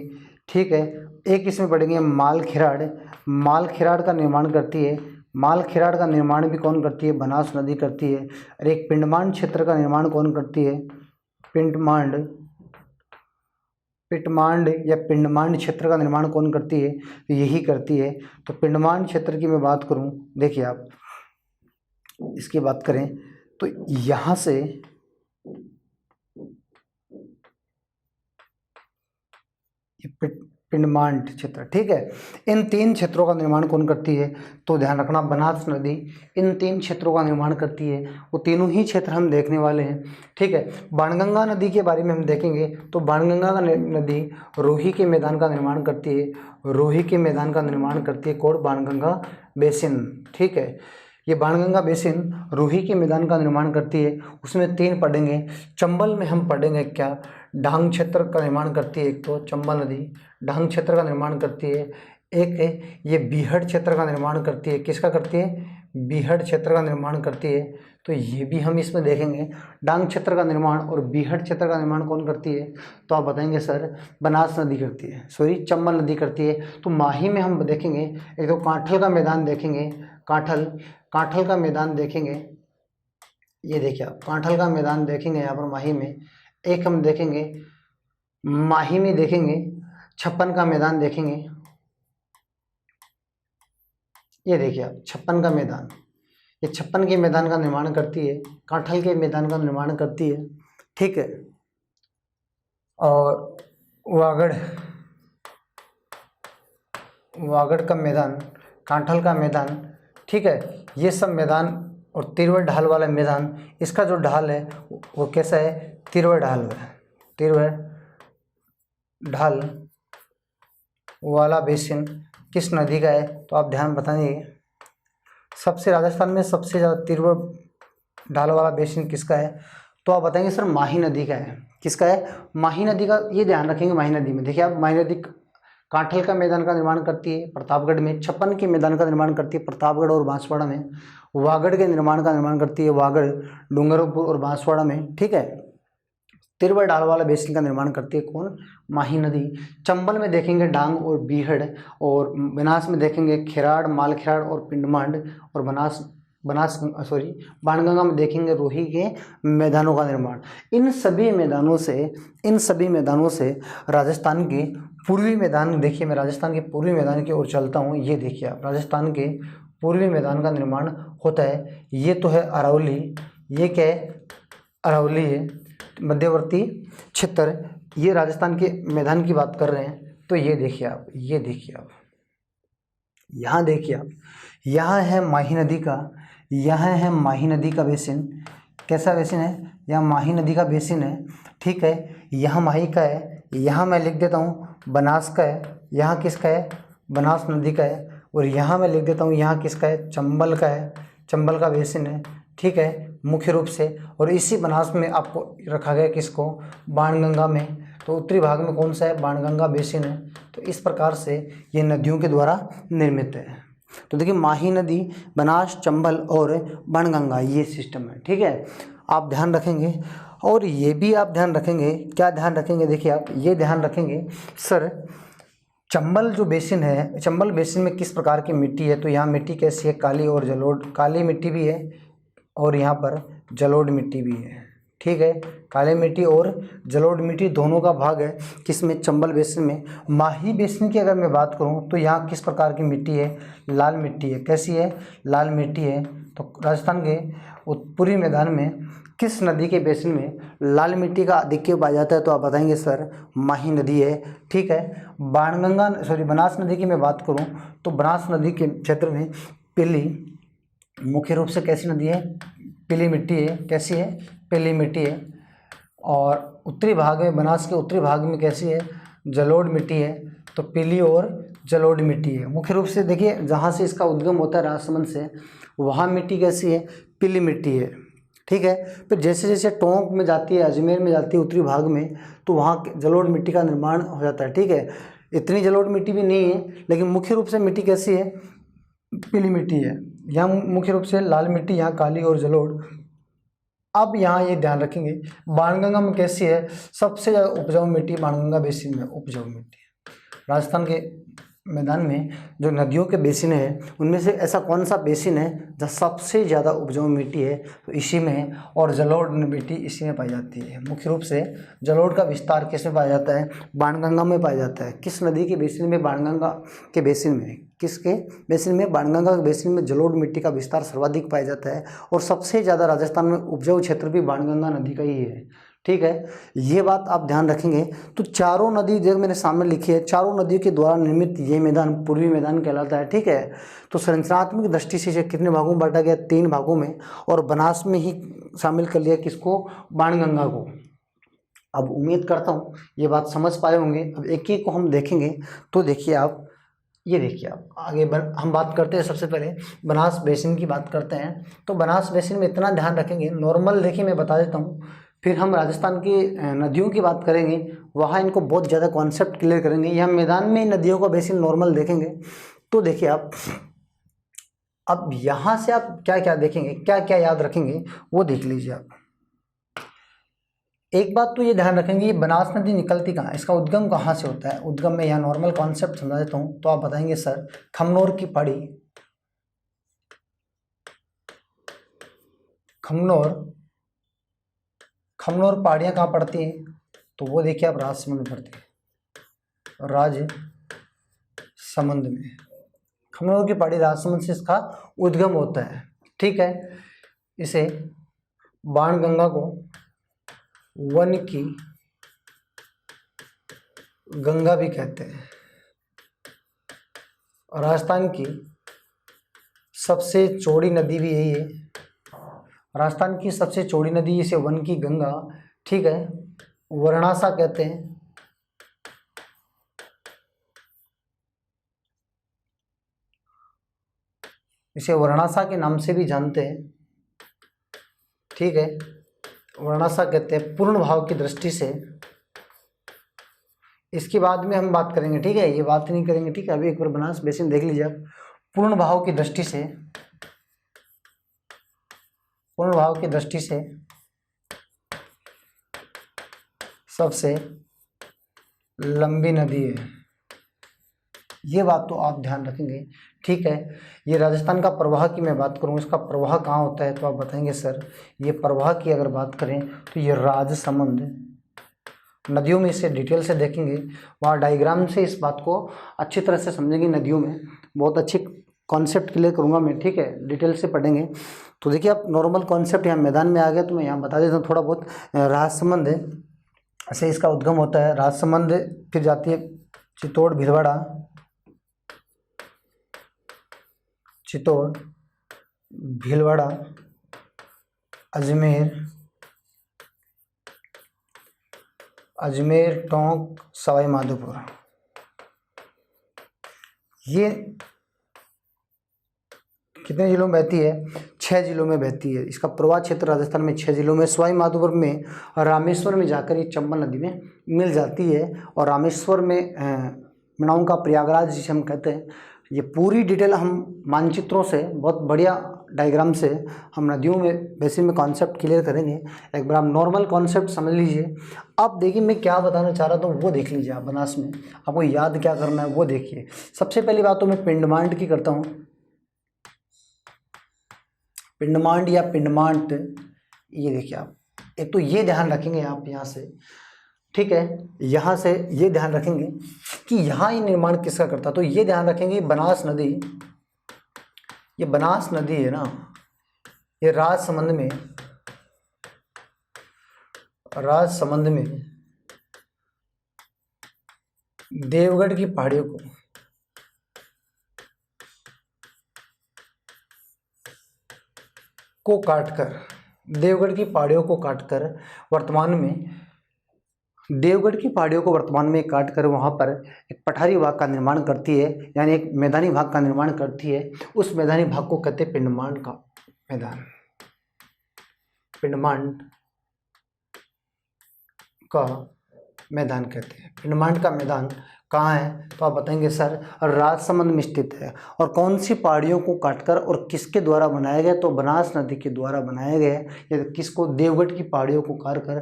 ठीक है, एक इसमें पढ़ेंगे माल खेराड़ का निर्माण करती है। माल खेराड़ का निर्माण भी कौन करती है, बनास नदी करती है। और एक पिंडमांड क्षेत्र का निर्माण कौन करती है, पिंडमांड या पिंडमांड क्षेत्र का निर्माण कौन करती है, तो यही करती है। तो पिंडमांड क्षेत्र की मैं बात करूं, देखिए आप इसकी बात करें तो यहाँ से पिंडमांड क्षेत्र, ठीक है, इन 3 क्षेत्रों का निर्माण कौन करती है, तो ध्यान रखना बनास नदी इन 3 क्षेत्रों का निर्माण करती है। वो तीनों ही क्षेत्र हम देखने वाले हैं। ठीक है, बाणगंगा नदी के बारे में हम देखेंगे तो बाणगंगा नदी रोही के मैदान का निर्माण करती है, रोही के मैदान का निर्माण करती है कौन, बाणगंगा बेसिन। ठीक है, ये बाणगंगा बेसिन रोही के मैदान का निर्माण करती है। उसमें 3 पढ़ेंगे। चंबल में हम पढ़ेंगे क्या, डांग क्षेत्र का निर्माण करती है, एक तो चंबल नदी डांग क्षेत्र का निर्माण करती है। एक है ये बीहड़ क्षेत्र का निर्माण करती है, किसका करती है, बीहड़ क्षेत्र का निर्माण करती है। तो ये भी हम इसमें देखेंगे डांग क्षेत्र का निर्माण और बीहड़ क्षेत्र का निर्माण कौन करती है, तो आप बताएंगे सर बनास नदी करती है, सॉरी चंबल नदी करती है। तो माही में हम देखेंगे एक तो कांठल का मैदान देखेंगे, कांठल का मैदान देखेंगे। ये देखिए आप कांठल का मैदान देखेंगे यहाँ पर माही में। एक हम देखेंगे माही में देखेंगे छप्पन का मैदान देखेंगे। ये देखिए आप छप्पन का मैदान, ये छप्पन के मैदान का निर्माण करती है, कांठल के मैदान का निर्माण करती है। ठीक है, और वागड़ का मैदान, कांठल का मैदान, ठीक है, ये सब मैदान। और तिरवड़ ढाल वाला मैदान, इसका जो ढाल है वो कैसा है, तिरवड़ ढाल वाला बेसिन किस नदी का है, तो आप ध्यान बताइए सबसे राजस्थान में सबसे ज़्यादा तिरवड़ ढाल वाला बेसिन किसका है, तो आप बताएंगे सर माही नदी का है। किसका है, माही नदी का। ये ध्यान रखेंगे माही नदी में, देखिए आप माही नदी कांठल का मैदान का निर्माण करती है प्रतापगढ़ में, छप्पन के मैदान का निर्माण करती है प्रतापगढ़ और बांसवाड़ा में, वागड़ के निर्माण का निर्माण करती है वागड़, डूंगरपुर और बांसवाड़ा में। ठीक है, तिरवा ढाल वाला बेसिन का निर्माण करती है कौन? माही नदी। चंबल में देखेंगे डांग और बीहड़, और बनास में देखेंगे खिराड़, मालखिराड़ और पिंडमांड, और बाणगंगा में देखेंगे रोही के मैदानों का निर्माण। इन सभी मैदानों से राजस्थान के पूर्वी मैदान, देखिए मैं राजस्थान के पूर्वी मैदान की ओर चलता हूँ। ये देखिए आप, राजस्थान के पूर्वी मैदान का निर्माण होता है। ये तो है अरावली, ये क्या है? अरावली है, मध्यवर्ती क्षेत्र। ये राजस्थान के मैदान की बात कर रहे हैं। तो ये देखिए आप, यहाँ देखिए आप, यहाँ है माही नदी का बेसिन। कैसा बेसिन है? यहाँ माही नदी का बेसिन है, ठीक है। यहाँ माही का है, यहाँ मैं लिख देता हूँ बनास का है। यहाँ किसका है? बनास नदी का है। और यहाँ मैं लिख देता हूँ, यहाँ किसका है? चंबल का है, चंबल का बेसिन है, ठीक है, मुख्य रूप से। और इसी बनास में आपको रखा गया किसको? बाणगंगा में। तो उत्तरी भाग में कौन सा है? बाणगंगा बेसिन है। तो इस प्रकार से ये नदियों के द्वारा निर्मित है। तो देखिए माही नदी, बनास, चंबल और बाणगंगा, ये सिस्टम है, ठीक है। आप ध्यान रखेंगे, और ये भी आप ध्यान रखेंगे। क्या ध्यान रखेंगे? देखिए आप ये ध्यान रखेंगे सर, चंबल जो बेसिन है, चंबल बेसिन में किस प्रकार की मिट्टी है? तो यहाँ मिट्टी कैसी है? काली और जलोढ़, काली मिट्टी भी है और यहाँ पर जलोढ़ मिट्टी भी है, ठीक है। काली मिट्टी और जलोढ़ मिट्टी दोनों का भाग है किसमें? चंबल बेसिन में। माही बेसिन की अगर मैं बात करूँ तो यहाँ किस प्रकार की मिट्टी है? लाल मिट्टी है। कैसी है? लाल मिट्टी है। तो राजस्थान के उत्तरी मैदान में किस नदी के बेसिन में लाल मिट्टी का आधिक्य पाया जाता है? तो आप बताएंगे सर माही नदी है, ठीक है। बनास नदी की मैं बात करूं तो बनास नदी के क्षेत्र में पीली, मुख्य रूप से कैसी नदी है? पीली मिट्टी है। कैसी है? पीली मिट्टी है। और उत्तरी भाग में, बनास के उत्तरी भाग में कैसी है? जलोढ़ मिट्टी है। तो पीली और जलोढ़ मिट्टी है। मुख्य रूप से देखिए जहाँ से इसका उद्गम होता है राजसमंद से, वहाँ मिट्टी कैसी है? पीली मिट्टी है, ठीक है। फिर जैसे जैसे टोंक में जाती है, अजमेर में जाती है उत्तरी भाग में, तो वहाँ जलोढ़ मिट्टी का निर्माण हो जाता है, ठीक है। इतनी जलोढ़ मिट्टी भी नहीं है, लेकिन मुख्य रूप से मिट्टी कैसी है? पीली मिट्टी है। यहाँ मुख्य रूप से लाल मिट्टी, यहाँ काली और जलोढ़। अब यहाँ ये ध्यान रखेंगे बाणगंगा में कैसी है? सबसे ज़्यादा उपजाऊ मिट्टी बाणगंगा बेसिन में उपजाऊ मिट्टी है। राजस्थान के मैदान में जो नदियों के बेसिन है, उनमें से ऐसा कौन सा बेसिन है जहाँ सबसे ज़्यादा उपजाऊ मिट्टी है? तो इसी में, और जलोढ़ मिट्टी इसी में पाई जाती है। मुख्य रूप से जलोढ़ का विस्तार किस में पाया जाता है? बाणगंगा में पाया जाता है। किस नदी के बेसिन में? बाणगंगा के बेसिन में। किसके बेसिन में? बाणगंगा के बेसिन में जलोढ़ मिट्टी का विस्तार सर्वाधिक पाया जाता है। और सबसे ज़्यादा राजस्थान में उपजाऊ क्षेत्र भी बाणगंगा नदी का ही है, ठीक है। ये बात आप ध्यान रखेंगे। तो चारों नदी जो मैंने सामने लिखी है, चारों नदियों के द्वारा निर्मित ये मैदान पूर्वी मैदान कहलाता है, ठीक है। तो संरचनात्मक दृष्टि से इसे कितने भागों में बांटा गया? 3 भागों में। और बनास में ही शामिल कर लिया किसको? बाणगंगा को। अब उम्मीद करता हूँ ये बात समझ पाए होंगे। अब एक एक को हम देखेंगे। तो देखिए आप, ये देखिए आप, आगे हम बात करते हैं। सबसे पहले बनास बेसिन की बात करते हैं। तो बनास बेसिन में इतना ध्यान रखेंगे, नॉर्मल देखिए मैं बता देता हूँ, फिर हम राजस्थान की नदियों की बात करेंगे, वहाँ इनको बहुत ज़्यादा कॉन्सेप्ट क्लियर करेंगे। यहाँ मैदान में नदियों का बेसिन नॉर्मल देखेंगे। तो देखिए आप, अब यहाँ से आप क्या क्या देखेंगे, क्या क्या याद रखेंगे, वो देख लीजिए आप। एक बात तो ये ध्यान रखेंगे, ये बनास नदी निकलती कहाँ, इसका उद्गम कहाँ से होता है? उद्गम में यहाँ नॉर्मल कॉन्सेप्ट समझा देता हूँ। तो आप बताएंगे सर खमनोर की पहाड़ी, खमनोर पहाड़ियाँ कहाँ पड़ती हैं? तो वो देखिए आप राजसमंद में पड़ती है, राजसमंद में। खमनोर की पहाड़ी राजसमंद से इसका उद्गम होता है, ठीक है। इसे बाणगंगा को वन की गंगा भी कहते हैं। राजस्थान की सबसे चौड़ी नदी भी यही है। राजस्थान की सबसे चौड़ी नदी इसे वन की गंगा, ठीक है, वर्णासा कहते हैं। इसे वर्णासा के नाम से भी जानते हैं, ठीक है, वर्णासा कहते हैं। पूर्ण भाव की दृष्टि से इसके बाद में हम बात करेंगे, ठीक है, ये बात नहीं करेंगे, ठीक है। अभी एक बार बनास बेसिन देख लीजिए आप। पूर्ण भाव की दृष्टि से, पूर्ण भाव की दृष्टि से सबसे लंबी नदी है। ये बात तो आप ध्यान रखेंगे, ठीक है। ये राजस्थान का प्रवाह की मैं बात करूँ, इसका प्रवाह कहाँ होता है तो आप बताएंगे सर ये प्रवाह की अगर बात करें तो ये राजसमंद नदियों में, इसे डिटेल से देखेंगे, वहाँ डायग्राम से इस बात को अच्छी तरह से समझेंगे। नदियों में बहुत अच्छी कॉन्सेप्ट क्लियर करूँगा मैं, ठीक है, डिटेल से पढ़ेंगे। तो देखिए आप नॉर्मल कॉन्सेप्ट यहाँ मैदान में आ गया तो मैं यहाँ बता देता हूँ थोड़ा बहुत। राजसमंद से इसका उद्गम होता है, राजसमंद फिर जाती है चित्तौड़, भीलवाड़ा, चित्तौड़, भीलवाड़ा, अजमेर, टोंक, सवाई माधोपुर। ये कितने जिलों में बहती है? 6 जिलों में बहती है। इसका प्रवाह क्षेत्र राजस्थान में 6 जिलों में, सवाई माधोपुर में और रामेश्वर में जाकर ये चंबल नदी में मिल जाती है। और रामेश्वर में मनाऊं का प्रयागराज जिसे हम कहते हैं। ये पूरी डिटेल हम मानचित्रों से, बहुत बढ़िया डायग्राम से हम नदियों में बेसिक में कॉन्सेप्ट क्लियर करेंगे। एक बार आप नॉर्मल कॉन्सेप्ट समझ लीजिए। अब देखिए मैं क्या बताना चाह रहा था वो देख लीजिए आप। बनास में आपको याद क्या करना है वो देखिए। सबसे पहली बात तो मैं पिंडमांड की करता हूँ। पिंडमांड या पिंडमांट, ये देखिए आप, एक तो ये ध्यान रखेंगे आप यहाँ से, ठीक है, यहाँ से ये ध्यान रखेंगे कि यहाँ ये निर्माण किसका करता। तो ये ध्यान रखेंगे बनास नदी, ये बनास नदी है ना, ये राजसमंद में देवगढ़ की पहाड़ियों को काटकर, देवगढ़ की पहाड़ियों को काटकर वर्तमान में काटकर वहाँ पर एक पठारी भाग का निर्माण करती है, यानी एक मैदानी भाग का निर्माण करती है। उस मैदानी भाग को कहते हैं पिंडमांड का मैदान। पिंडमांड का मैदान कहते हैं। पिंडमांड का मैदान कहाँ है तो आप बताएंगे सर राजसमंद में स्थित है। और कौन सी पहाड़ियों को काटकर और किसके द्वारा बनाया गया तो बनास नदी के द्वारा बनाया गया है। या किसको? देवगढ़ की पहाड़ियों को काटकर,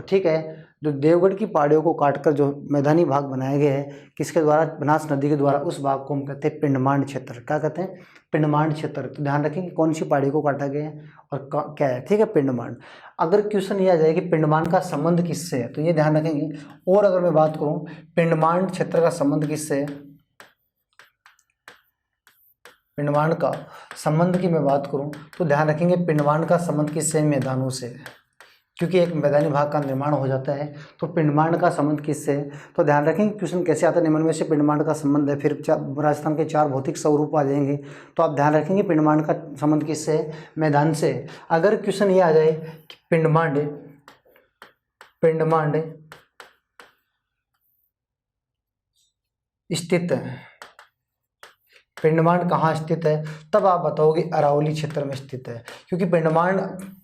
ठीक है, जो देवगढ़ की पहाड़ियों को काटकर जो मैदानी भाग बनाया गया है किसके द्वारा? बनास नदी के द्वारा। उस भाग को हम कहते हैं पिंडमांड क्षेत्र। क्या कहते हैं? पिंडमांड क्षेत्र। तो ध्यान रखेंगे कौन सी पहाड़ी को काटा गया है और क्या है, ठीक है, पिंडमांड। अगर क्वेश्चन ये आ जाए कि पिंडमांड का संबंध किससे है तो ये ध्यान रखेंगे। और अगर मैं बात करूं पिंडमांड क्षेत्र का संबंध किससे है, पिंडमांड का संबंध की मैं बात करूं तो ध्यान रखेंगे पिंडमांड का संबंध किससे है? मैदानों से। क्योंकि एक मैदानी भाग का निर्माण हो जाता है तो पिंडमांड का संबंध किससे है तो ध्यान रखेंगे क्वेश्चन कैसे आता है। निम्न में से पिंडमांड का संबंध है, फिर राजस्थान के 4 भौतिक स्वरूप आ जाएंगे। तो आप ध्यान रखेंगे पिंडमांड का संबंध किससे है? मैदान से। अगर क्वेश्चन ये आ जाए कि पिंडमांड स्थित है, पिंडमांड कहाँ स्थित है, तब आप बताओगे अरावली क्षेत्र में स्थित है। क्योंकि पिंडमांड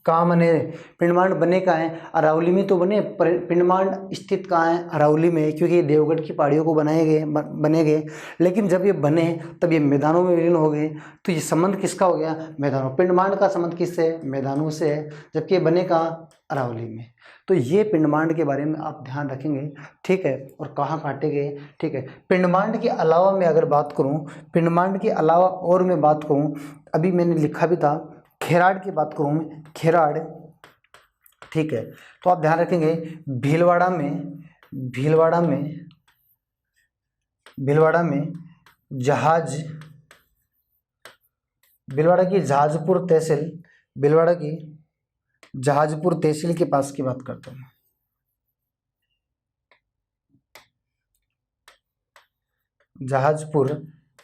कहाँ बने, पिंडमांड बने कहाँ है? अरावली में तो बने। पिंडमांड स्थित कहाँ है? अरावली में, क्योंकि ये देवगढ़ की पहाड़ियों को बने गए। लेकिन जब ये बने तब ये मैदानों में विलीन हो गए। तो ये संबंध किसका हो गया? मैदानों। पिंडमांड का संबंध किससे है? मैदानों से है। जबकि ये बने कहाँ? अरावली में। तो ये पिंडमांड के बारे में आप ध्यान रखेंगे, ठीक है। और कहाँ काटे गए, ठीक है। पिंडमांड के अलावा मैं अगर बात करूं, पिंडमांड के अलावा और मैं बात करूं, अभी मैंने लिखा भी था, खेराड़ की बात करूं मैं, खेराड़, ठीक है। तो आप ध्यान रखेंगे भीलवाड़ा में भीलवाड़ा की जहाजपुर तहसील, भीलवाड़ा की जहाजपुर तहसील के पास की बात करता हूँ। जहाजपुर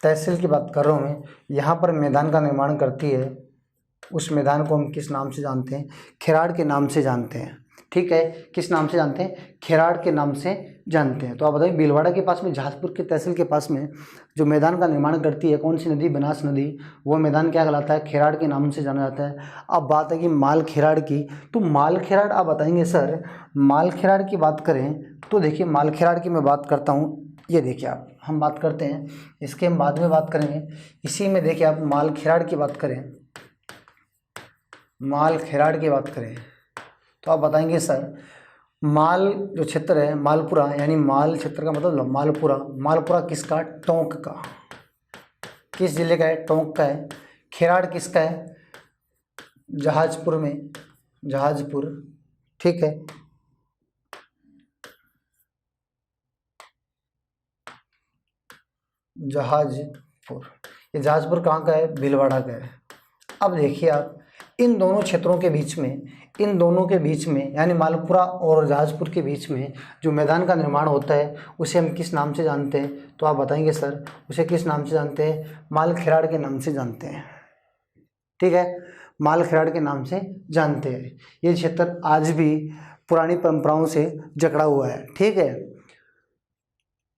तहसील की बात कर रहा हूँ मैं। यहाँ पर मैदान का निर्माण करती है। उस मैदान को हम किस नाम से जानते हैं? खेराड़ के नाम से जानते हैं, ठीक है। किस नाम से जानते हैं? खेराड़ के नाम से जानते हैं। तो आप बताइए भीलवाड़ा के पास में, जहाजपुर के तहसील के पास में जो मैदान का निर्माण करती है कौन सी नदी? बनास नदी। वो मैदान क्या कहलाता है? खेराड़ के नाम से जाना जाता है। अब बात है कि माल खेराड़ की, तो माल खेराड़ आप बताएंगे सर, माल खेराड़ की बात करें तो देखिए माल खेराड़ की मैं बात करता हूँ। ये देखिए आप, हम बात करते हैं, इसके हम बाद में बात करेंगे। इसी में देखिए आप माल खेराड़ की बात करें, माल खेराड़ की बात करें तो आप बताएंगे सर माल जो क्षेत्र है, मालपुरा, यानी माल क्षेत्र का मतलब मालपुरा। मालपुरा किसका? टोंक का। किस जिले का है? टोंक का है। खिराड़ किसका है? जहाजपुर में, जहाजपुर, ठीक है। जहाजपुर, ये जहाजपुर कहाँ का है? भीलवाड़ा का है। अब देखिए आप, इन दोनों क्षेत्रों के बीच में, इन दोनों के बीच में यानी मालपुरा और जहाजपुर के बीच में जो मैदान का निर्माण होता है उसे हम किस नाम से जानते हैं? तो आप बताएंगे सर उसे किस नाम से जानते हैं? माल खिराड़ के नाम से जानते हैं, ठीक है, माल खिराड़ के नाम से जानते हैं। ये क्षेत्र आज भी पुरानी परंपराओं से जकड़ा हुआ है, ठीक है,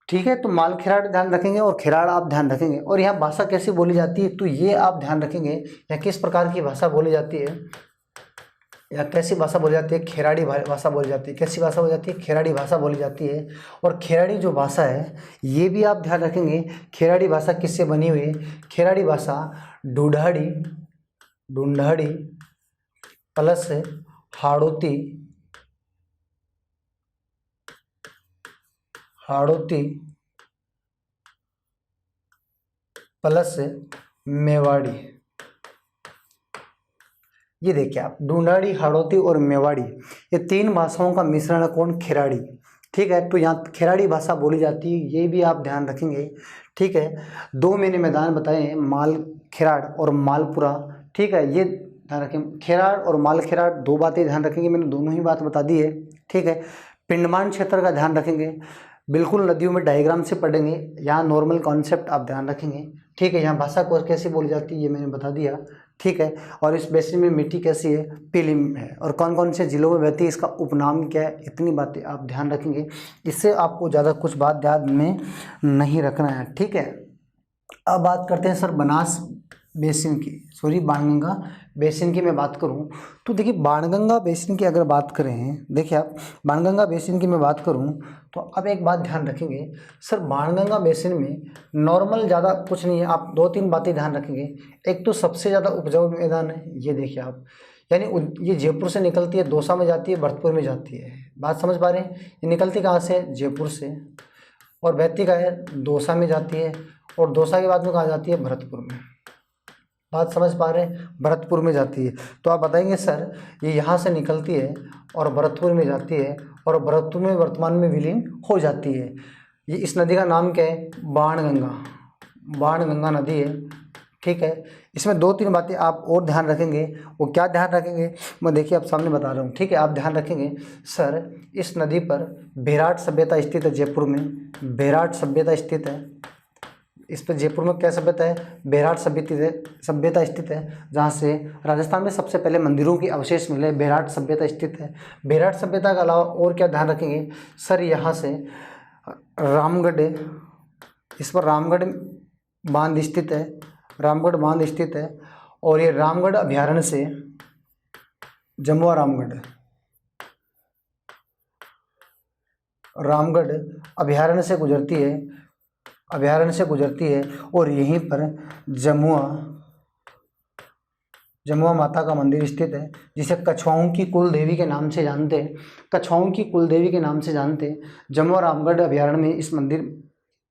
ठीक है। तो माल खिराड़ ध्यान रखेंगे और खिराड़ आप ध्यान रखेंगे। और यहाँ भाषा कैसी बोली जाती है तो ये आप ध्यान रखेंगे, या किस प्रकार की भाषा बोली जाती है, या कैसी भाषा बोली जाती है? खेराड़ी भाषा बोली जाती है। कैसी भाषा बोली जाती है? खेराड़ी भाषा बोली जाती है। और खेराड़ी जो भाषा है ये भी आप ध्यान रखेंगे, खेराड़ी भाषा किससे बनी हुई है? खेराड़ी भाषा ढूंढाड़ी, ढूंढाड़ी प्लस हाड़ौती, हाड़ौती प्लस मेवाड़ी। ये देखिए आप, ढूंढाड़ी, हाड़ौती और मेवाड़ी, ये तीन भाषाओं का मिश्रण है कौन? खिराड़ी, ठीक है। तो यहाँ खिराड़ी भाषा बोली जाती है, ये भी आप ध्यान रखेंगे, ठीक है। दो मैंने मैदान बताए हैं, माल खिराड़ और मालपुरा, ठीक है, ये ध्यान रखें। खिराड़ और माल खिराड़ दो बातें ध्यान रखेंगे, मैंने दोनों ही बात बता दी है, ठीक है। पिंडमान क्षेत्र का ध्यान रखेंगे, बिल्कुल नदियों में डायग्राम से पढ़ेंगे, यहाँ नॉर्मल कॉन्सेप्ट आप ध्यान रखेंगे, ठीक है। यहाँ भाषा को कैसे बोली जाती है ये मैंने बता दिया, ठीक है। और इस बेसिन में मिट्टी कैसी है? पीली है। और कौन कौन से जिलों में बहती है, इसका उपनाम क्या है, इतनी बातें आप ध्यान रखेंगे। इससे आपको ज़्यादा कुछ बात याद में नहीं रखना है, ठीक है। अब बात करते हैं सर बनास बेसिन की, सॉरी बाणगंगा बेसिन की मैं बात करूं तो देखिए, बाणगंगा बेसिन की अगर बात करें, देखिए आप, बाणगंगा बेसिन की मैं बात करूं तो अब एक बात ध्यान रखेंगे सर, बाणगंगा बेसिन में नॉर्मल ज़्यादा कुछ नहीं है, आप दो तीन बातें ध्यान रखेंगे। एक तो सबसे ज़्यादा उपजाऊ मैदान है, ये देखिए आप, यानी ये जयपुर से निकलती है, दौसा में जाती है, भरतपुर में जाती है। बात समझ पा रहे हैं? ये निकलती कहाँ से? जयपुर से, और बहती कहाँ है? दौसा में जाती है, और दौसा के बाद में कहाँ जाती है? भरतपुर में। बात समझ पा रहे हैं? भरतपुर में जाती है। तो आप बताएंगे सर ये यहाँ से निकलती है और भरतपुर में जाती है, और भरतपुर में वर्तमान में विलीन हो जाती है। ये इस नदी का नाम क्या है? बाणगंगा, बाणगंगा नदी है, ठीक है। इसमें दो तीन बातें आप और ध्यान रखेंगे, वो क्या ध्यान रखेंगे मैं देखिए आप सामने बता रहा हूँ, ठीक है। आप ध्यान रखेंगे सर, इस नदी पर बेराट सभ्यता स्थित है, जयपुर में बेराट सभ्यता स्थित है। इस पर जयपुर में क्या सभ्यता है? बेराट सभ्यता स्थित है, जहाँ से राजस्थान में सबसे पहले मंदिरों की अवशेष मिले, बेराट सभ्यता स्थित है। बेराट सभ्यता के अलावा और क्या ध्यान रखेंगे सर? यहाँ से रामगढ़, इस पर रामगढ़ बांध स्थित है, रामगढ़ बांध स्थित है। और ये रामगढ़ अभयारण्य से जमुआ रामगढ़, रामगढ़ अभयारण्य से गुजरती है, अभयारण्य से गुजरती है। और यहीं पर जमुआ माता का मंदिर स्थित है, जिसे कछुआओं की कुल देवी के नाम से जानते हैं, कछुआओं की कुल देवी के नाम से जानते हैं। जमुआ रामगढ़ अभयारण्य में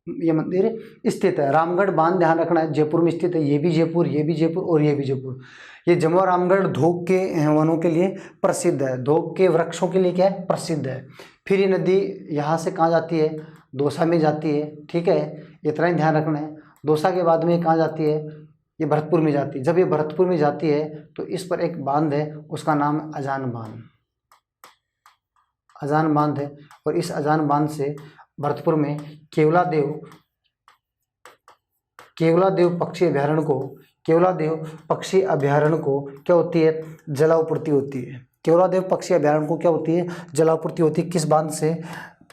ये मंदिर स्थित है। रामगढ़ बांध ध्यान रखना है, जयपुर में स्थित है, ये भी जयपुर, ये भी जयपुर और ये भी जयपुर। ये जमुआ रामगढ़ धोक के वनों के लिए प्रसिद्ध है, धोक के वृक्षों के लिए क्या है? प्रसिद्ध है। फिर ये नदी यहाँ से कहाँ जाती है? दौसा में जाती है, ठीक है, इतना ही ध्यान रखना है। दौसा के बाद में कहाँ जाती है? ये भरतपुर में जाती है। जब ये भरतपुर में जाती है तो इस पर एक बांध है, उसका नाम अजान बांध, अजान बांध है। और इस अजान बांध से भरतपुर में केवलादेव पक्षी अभयारण्य को, केवलादेव पक्षी अभयारण्य को क्या होती है? जलापूर्ति होती है। केवलादेव पक्षी अभयारण्य को क्या होती है? जलापूर्ति होती है। किस बांध से?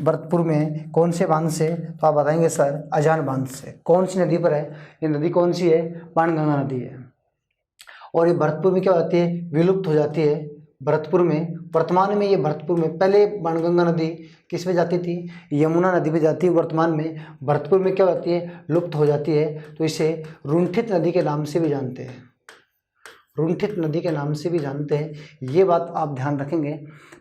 भरतपुर में। कौन से बांध से? तो आप बताएंगे सर अजान बांध से। कौन सी नदी पर है ये नदी? कौन सी है? बाणगंगा नदी है। और ये भरतपुर में क्या होती है? विलुप्त हो जाती है भरतपुर में। वर्तमान में ये भरतपुर में, पहले बाणगंगा नदी किस में जाती थी? यमुना नदी पे जाती है। वर्तमान में भरतपुर में क्या होती है? लुप्त हो जाती है। तो इसे रुंठित नदी के नाम से भी जानते हैं, रुंठित नदी के नाम से भी जानते हैं, ये बात आप ध्यान रखेंगे।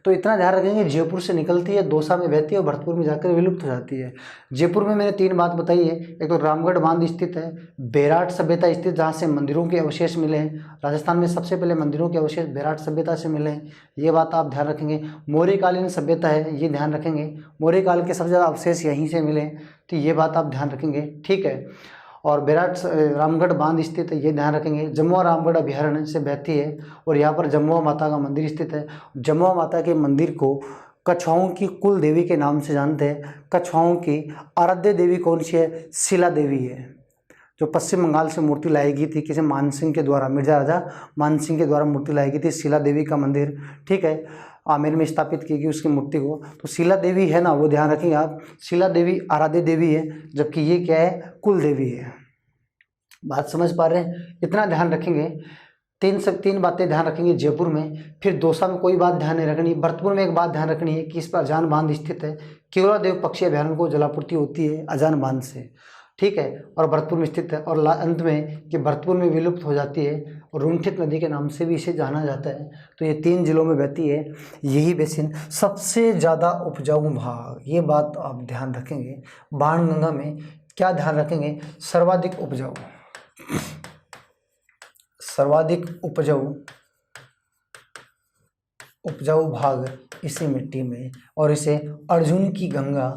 तो इतना ध्यान रखेंगे, जयपुर से निकलती है, दौसा में बहती है और भरतपुर में जाकर विलुप्त हो जाती है। जयपुर में मैंने 3 बात बताई है, एक तो रामगढ़ बांध स्थित है, बेराट सभ्यता स्थित जहाँ से मंदिरों के अवशेष मिले हैं, राजस्थान में सबसे पहले मंदिरों के अवशेष बेराट सभ्यता से मिले हैं, ये बात आप ध्यान रखेंगे। मौर्यकालीन सभ्यता है, ये ध्यान रखेंगे, मौर्य काल के सबसे ज़्यादा अवशेष यहीं से मिले, तो ये बात आप ध्यान रखेंगे, ठीक है। और बेराट रामगढ़ बांध स्थित है, ये ध्यान रखेंगे। जमुआ रामगढ़ अभयारण्य से बहती है और यहाँ पर जमुआ माता का मंदिर स्थित है। जमुआ माता के मंदिर को कछुआओं की कुल देवी के नाम से जानते हैं। कछुआओं की आराध्य देवी कौन सी है? शिला देवी है, जो पश्चिम बंगाल से मूर्ति लाई गई थी किसी मानसिंह के द्वारा, मिर्जा राजा मानसिंह के द्वारा मूर्ति लाई गई थी, शिला देवी का मंदिर, ठीक है, आमेर में स्थापित की गई उसकी मूर्ति को। तो शिला देवी है ना, वो ध्यान रखेंगे आप, शिला देवी आराध्य देवी है, जबकि ये क्या है? कुल देवी है। बात समझ पा रहे हैं? इतना ध्यान रखेंगे, 3 बातें ध्यान रखेंगे जयपुर में। फिर दौसा में कोई बात ध्यान नहीं रखनी। भरतपुर में एक बात ध्यान रखनी है कि इस पर अजान बांध स्थित है, केवलादेव पक्षी अभयारण्य को जलापूर्ति होती है अजान बांध से, ठीक है, और भरतपुर में स्थित है। और अंत में कि भरतपुर में विलुप्त हो जाती है और रुंठित नदी के नाम से भी इसे जाना जाता है। तो ये 3 जिलों में बहती है, यही बेसिन सबसे ज़्यादा उपजाऊ भाग, ये बात आप ध्यान रखेंगे। बाणगंगा में क्या ध्यान रखेंगे? सर्वाधिक उपजाऊ, सर्वाधिक उपजाऊ भाग इसी मिट्टी में, और इसे अर्जुन की गंगा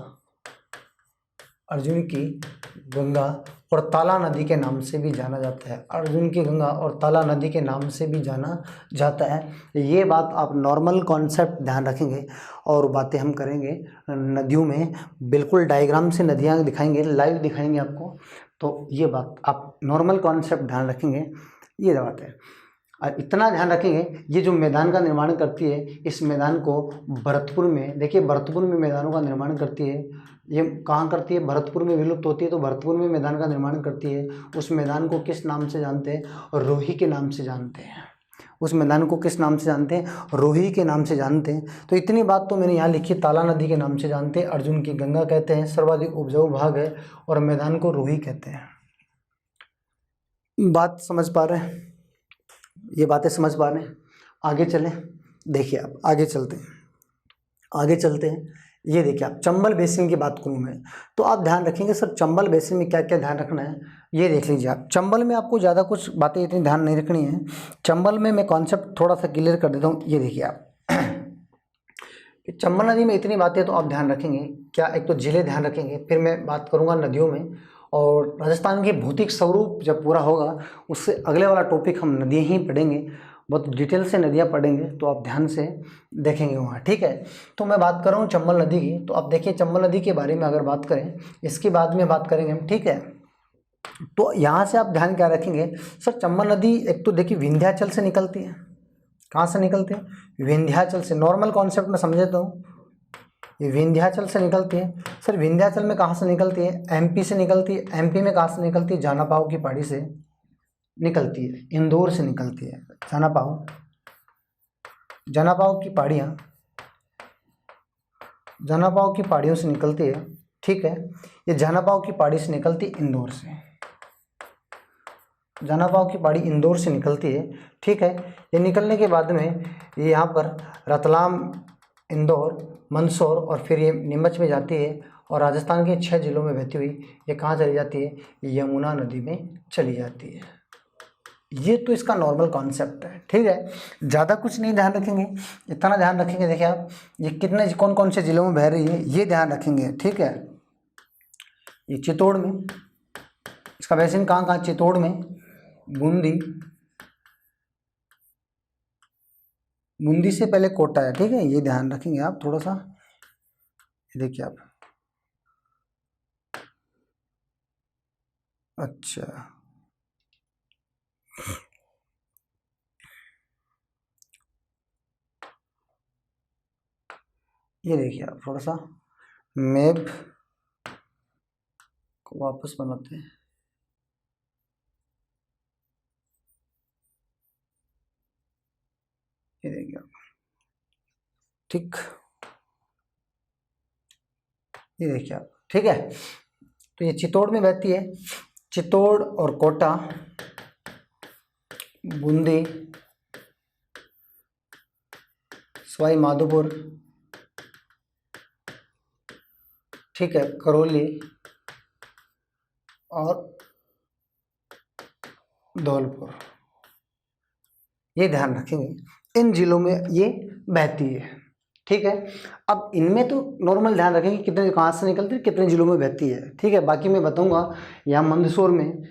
और ताला नदी के नाम से भी जाना जाता है। अर्जुन की गंगा और ताला नदी के नाम से भी जाना जाता है। ये बात आप नॉर्मल कॉन्सेप्ट ध्यान रखेंगे और बातें हम करेंगे नदियों में, बिल्कुल डायग्राम से नदियाँ दिखाएंगे, लाइव दिखाएंगे आपको। तो ये बात आप नॉर्मल कॉन्सेप्ट ध्यान रखेंगे, ये बात है। और इतना ध्यान रखेंगे, ये जो मैदान का निर्माण करती है, इस मैदान को भरतपुर में, देखिए भरतपुर में मैदानों का निर्माण करती है। ये कहाँ करती है? भरतपुर में विलुप्त होती है तो भरतपुर में मैदान का निर्माण करती है। उस मैदान को किस नाम से जानते हैं? रोही के नाम से जानते हैं। उस मैदान को किस नाम से जानते हैं? रोही के नाम से जानते हैं। तो इतनी बात तो मैंने यहाँ लिखी, ताला नदी के नाम से जानते हैं, अर्जुन की गंगा कहते हैं, सर्वाधिक उपजाऊ भाग है, और मैदान को रोही कहते हैं। बात समझ पा रहे हैं? ये बातें समझ पा रहे हैं? आगे चलें, देखिए आप आगे चलते हैं। ये देखिए आप, चंबल बेसिन की बात करूँ मैं, तो आप ध्यान रखेंगे सर चंबल बेसिन में क्या क्या ध्यान रखना है, ये देख लीजिए आप। चंबल में आपको ज़्यादा कुछ बातें इतनी ध्यान नहीं रखनी है। चंबल में मैं कॉन्सेप्ट थोड़ा सा क्लियर कर देता हूँ। ये देखिए आप कि चंबल नदी में इतनी बातें तो आप ध्यान रखेंगे क्या, एक तो जिले ध्यान रखेंगे, फिर मैं बात करूँगा नदियों में, और राजस्थान के भौतिक स्वरूप जब पूरा होगा उससे अगले वाला टॉपिक हम नदियाँ ही पढ़ेंगे, बहुत डिटेल से नदियाँ पढ़ेंगे, तो आप ध्यान से देखेंगे वहाँ, ठीक है। तो मैं बात कर रहा हूँ चंबल नदी की, तो आप देखिए चंबल नदी के बारे में अगर बात करें, इसके बाद में बात करेंगे हम, ठीक है। तो यहाँ से आप ध्यान क्या रखेंगे सर, चंबल नदी एक तो देखिए विंध्याचल से निकलती है। कहाँ से निकलती है? विंध्याचल से। नॉर्मल कॉन्सेप्ट में समझे तो ये विंध्याचल से निकलती है। सर विंध्याचल में कहाँ से निकलती है? एमपी से निकलती है। एमपी में कहाँ से निकलती है? जानापाव की पहाड़ी से निकलती है, इंदौर से निकलती है। जानापाव की पहाड़ियाँ, जानापाव की पहाड़ियों से निकलती है, ठीक है। ये जानापाव की पहाड़ी से निकलती है इंदौर से, जानापाव की पहाड़ी इंदौर से निकलती है, ठीक है। ये निकलने के बाद में ये यहाँ पर रतलाम, इंदौर, मंदसौर और फिर ये नीमच में जाती है, और राजस्थान के 6 जिलों में बहती हुई ये कहाँ चली जाती है? यमुना नदी में चली जाती है। ये तो इसका नॉर्मल कॉन्सेप्ट है, ठीक है। ज़्यादा कुछ नहीं ध्यान रखेंगे, इतना ध्यान रखेंगे। देखिए आप, ये कितने कौन कौन से जिलों में बह रही है ये ध्यान रखेंगे, ठीक है। ये चित्तौड़ में, इसका बेसिन कहाँ कहाँ? चित्तौड़ में, बूंदी से पहले कोटा है, ठीक है। ये ध्यान रखेंगे आप थोड़ा सा। देखिए आप, अच्छा, ये देखिए आप थोड़ा सा मैप को वापस बनाते हैं। ये देखिए आप, ठीक, ये देखिए आप, ठीक है। तो ये चित्तौड़ में बहती है, चित्तौड़ और कोटा, बूंदी, सवाई माधोपुर, ठीक है, करौली और धौलपुर, ये ध्यान रखेंगे इन जिलों में ये बहती है, ठीक है। अब इनमें तो नॉर्मल ध्यान रखेंगे कितने कहाँ से निकलती है, कितने जिलों में बहती है, ठीक है। बाकी मैं बताऊंगा यहाँ मंदसौर में,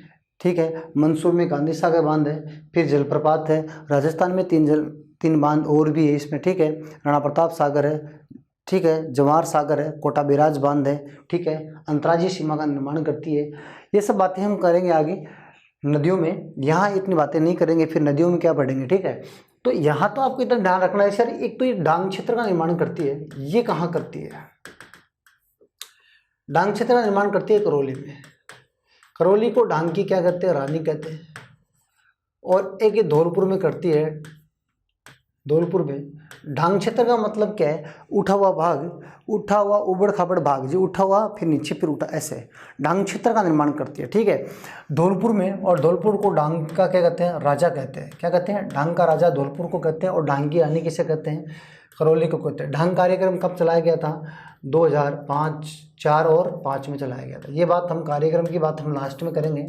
ठीक है, मंदसौर में गांधी सागर बांध है, फिर जलप्रपात है, राजस्थान में तीन बांध और भी है इसमें, ठीक है, राणा प्रताप सागर है, ठीक है, जवाहर सागर है, कोटा बैराज बांध है, ठीक है, अंतर्राज्यीय सीमा का निर्माण करती है। ये सब बातें हम करेंगे आगे नदियों में, यहाँ इतनी बातें नहीं करेंगे, फिर नदियों में क्या पढ़ेंगे, ठीक है। तो यहाँ तो आपको इतना ध्यान रखना है सर, एक तो ये डांग क्षेत्र का निर्माण करती है, ये कहाँ करती है, डांग क्षेत्र का निर्माण करती है करौली में, करौली को डांग की क्या कहते हैं, रानी कहते हैं। और एक ये धौलपुर में करती है, धौलपुर में डांग क्षेत्र का मतलब क्या है, उठा हुआ भाग, उठा हुआ उबड़ खाबड़ भाग, जो उठा हुआ फिर नीचे फिर उठा, ऐसे डांग क्षेत्र का निर्माण करती है, ठीक है, धौलपुर में। और धौलपुर को डांग का क्या कहते हैं, राजा कहते हैं, क्या कहते हैं, डांग का राजा धौलपुर को कहते हैं। और डांग की रानी किसे कहते हैं, करौली को कहते हैं। डांग कार्यक्रम कब चलाया गया था, 2005, 4 और 5 में चलाया गया था। ये बात हम कार्यक्रम की बात हम लास्ट में करेंगे,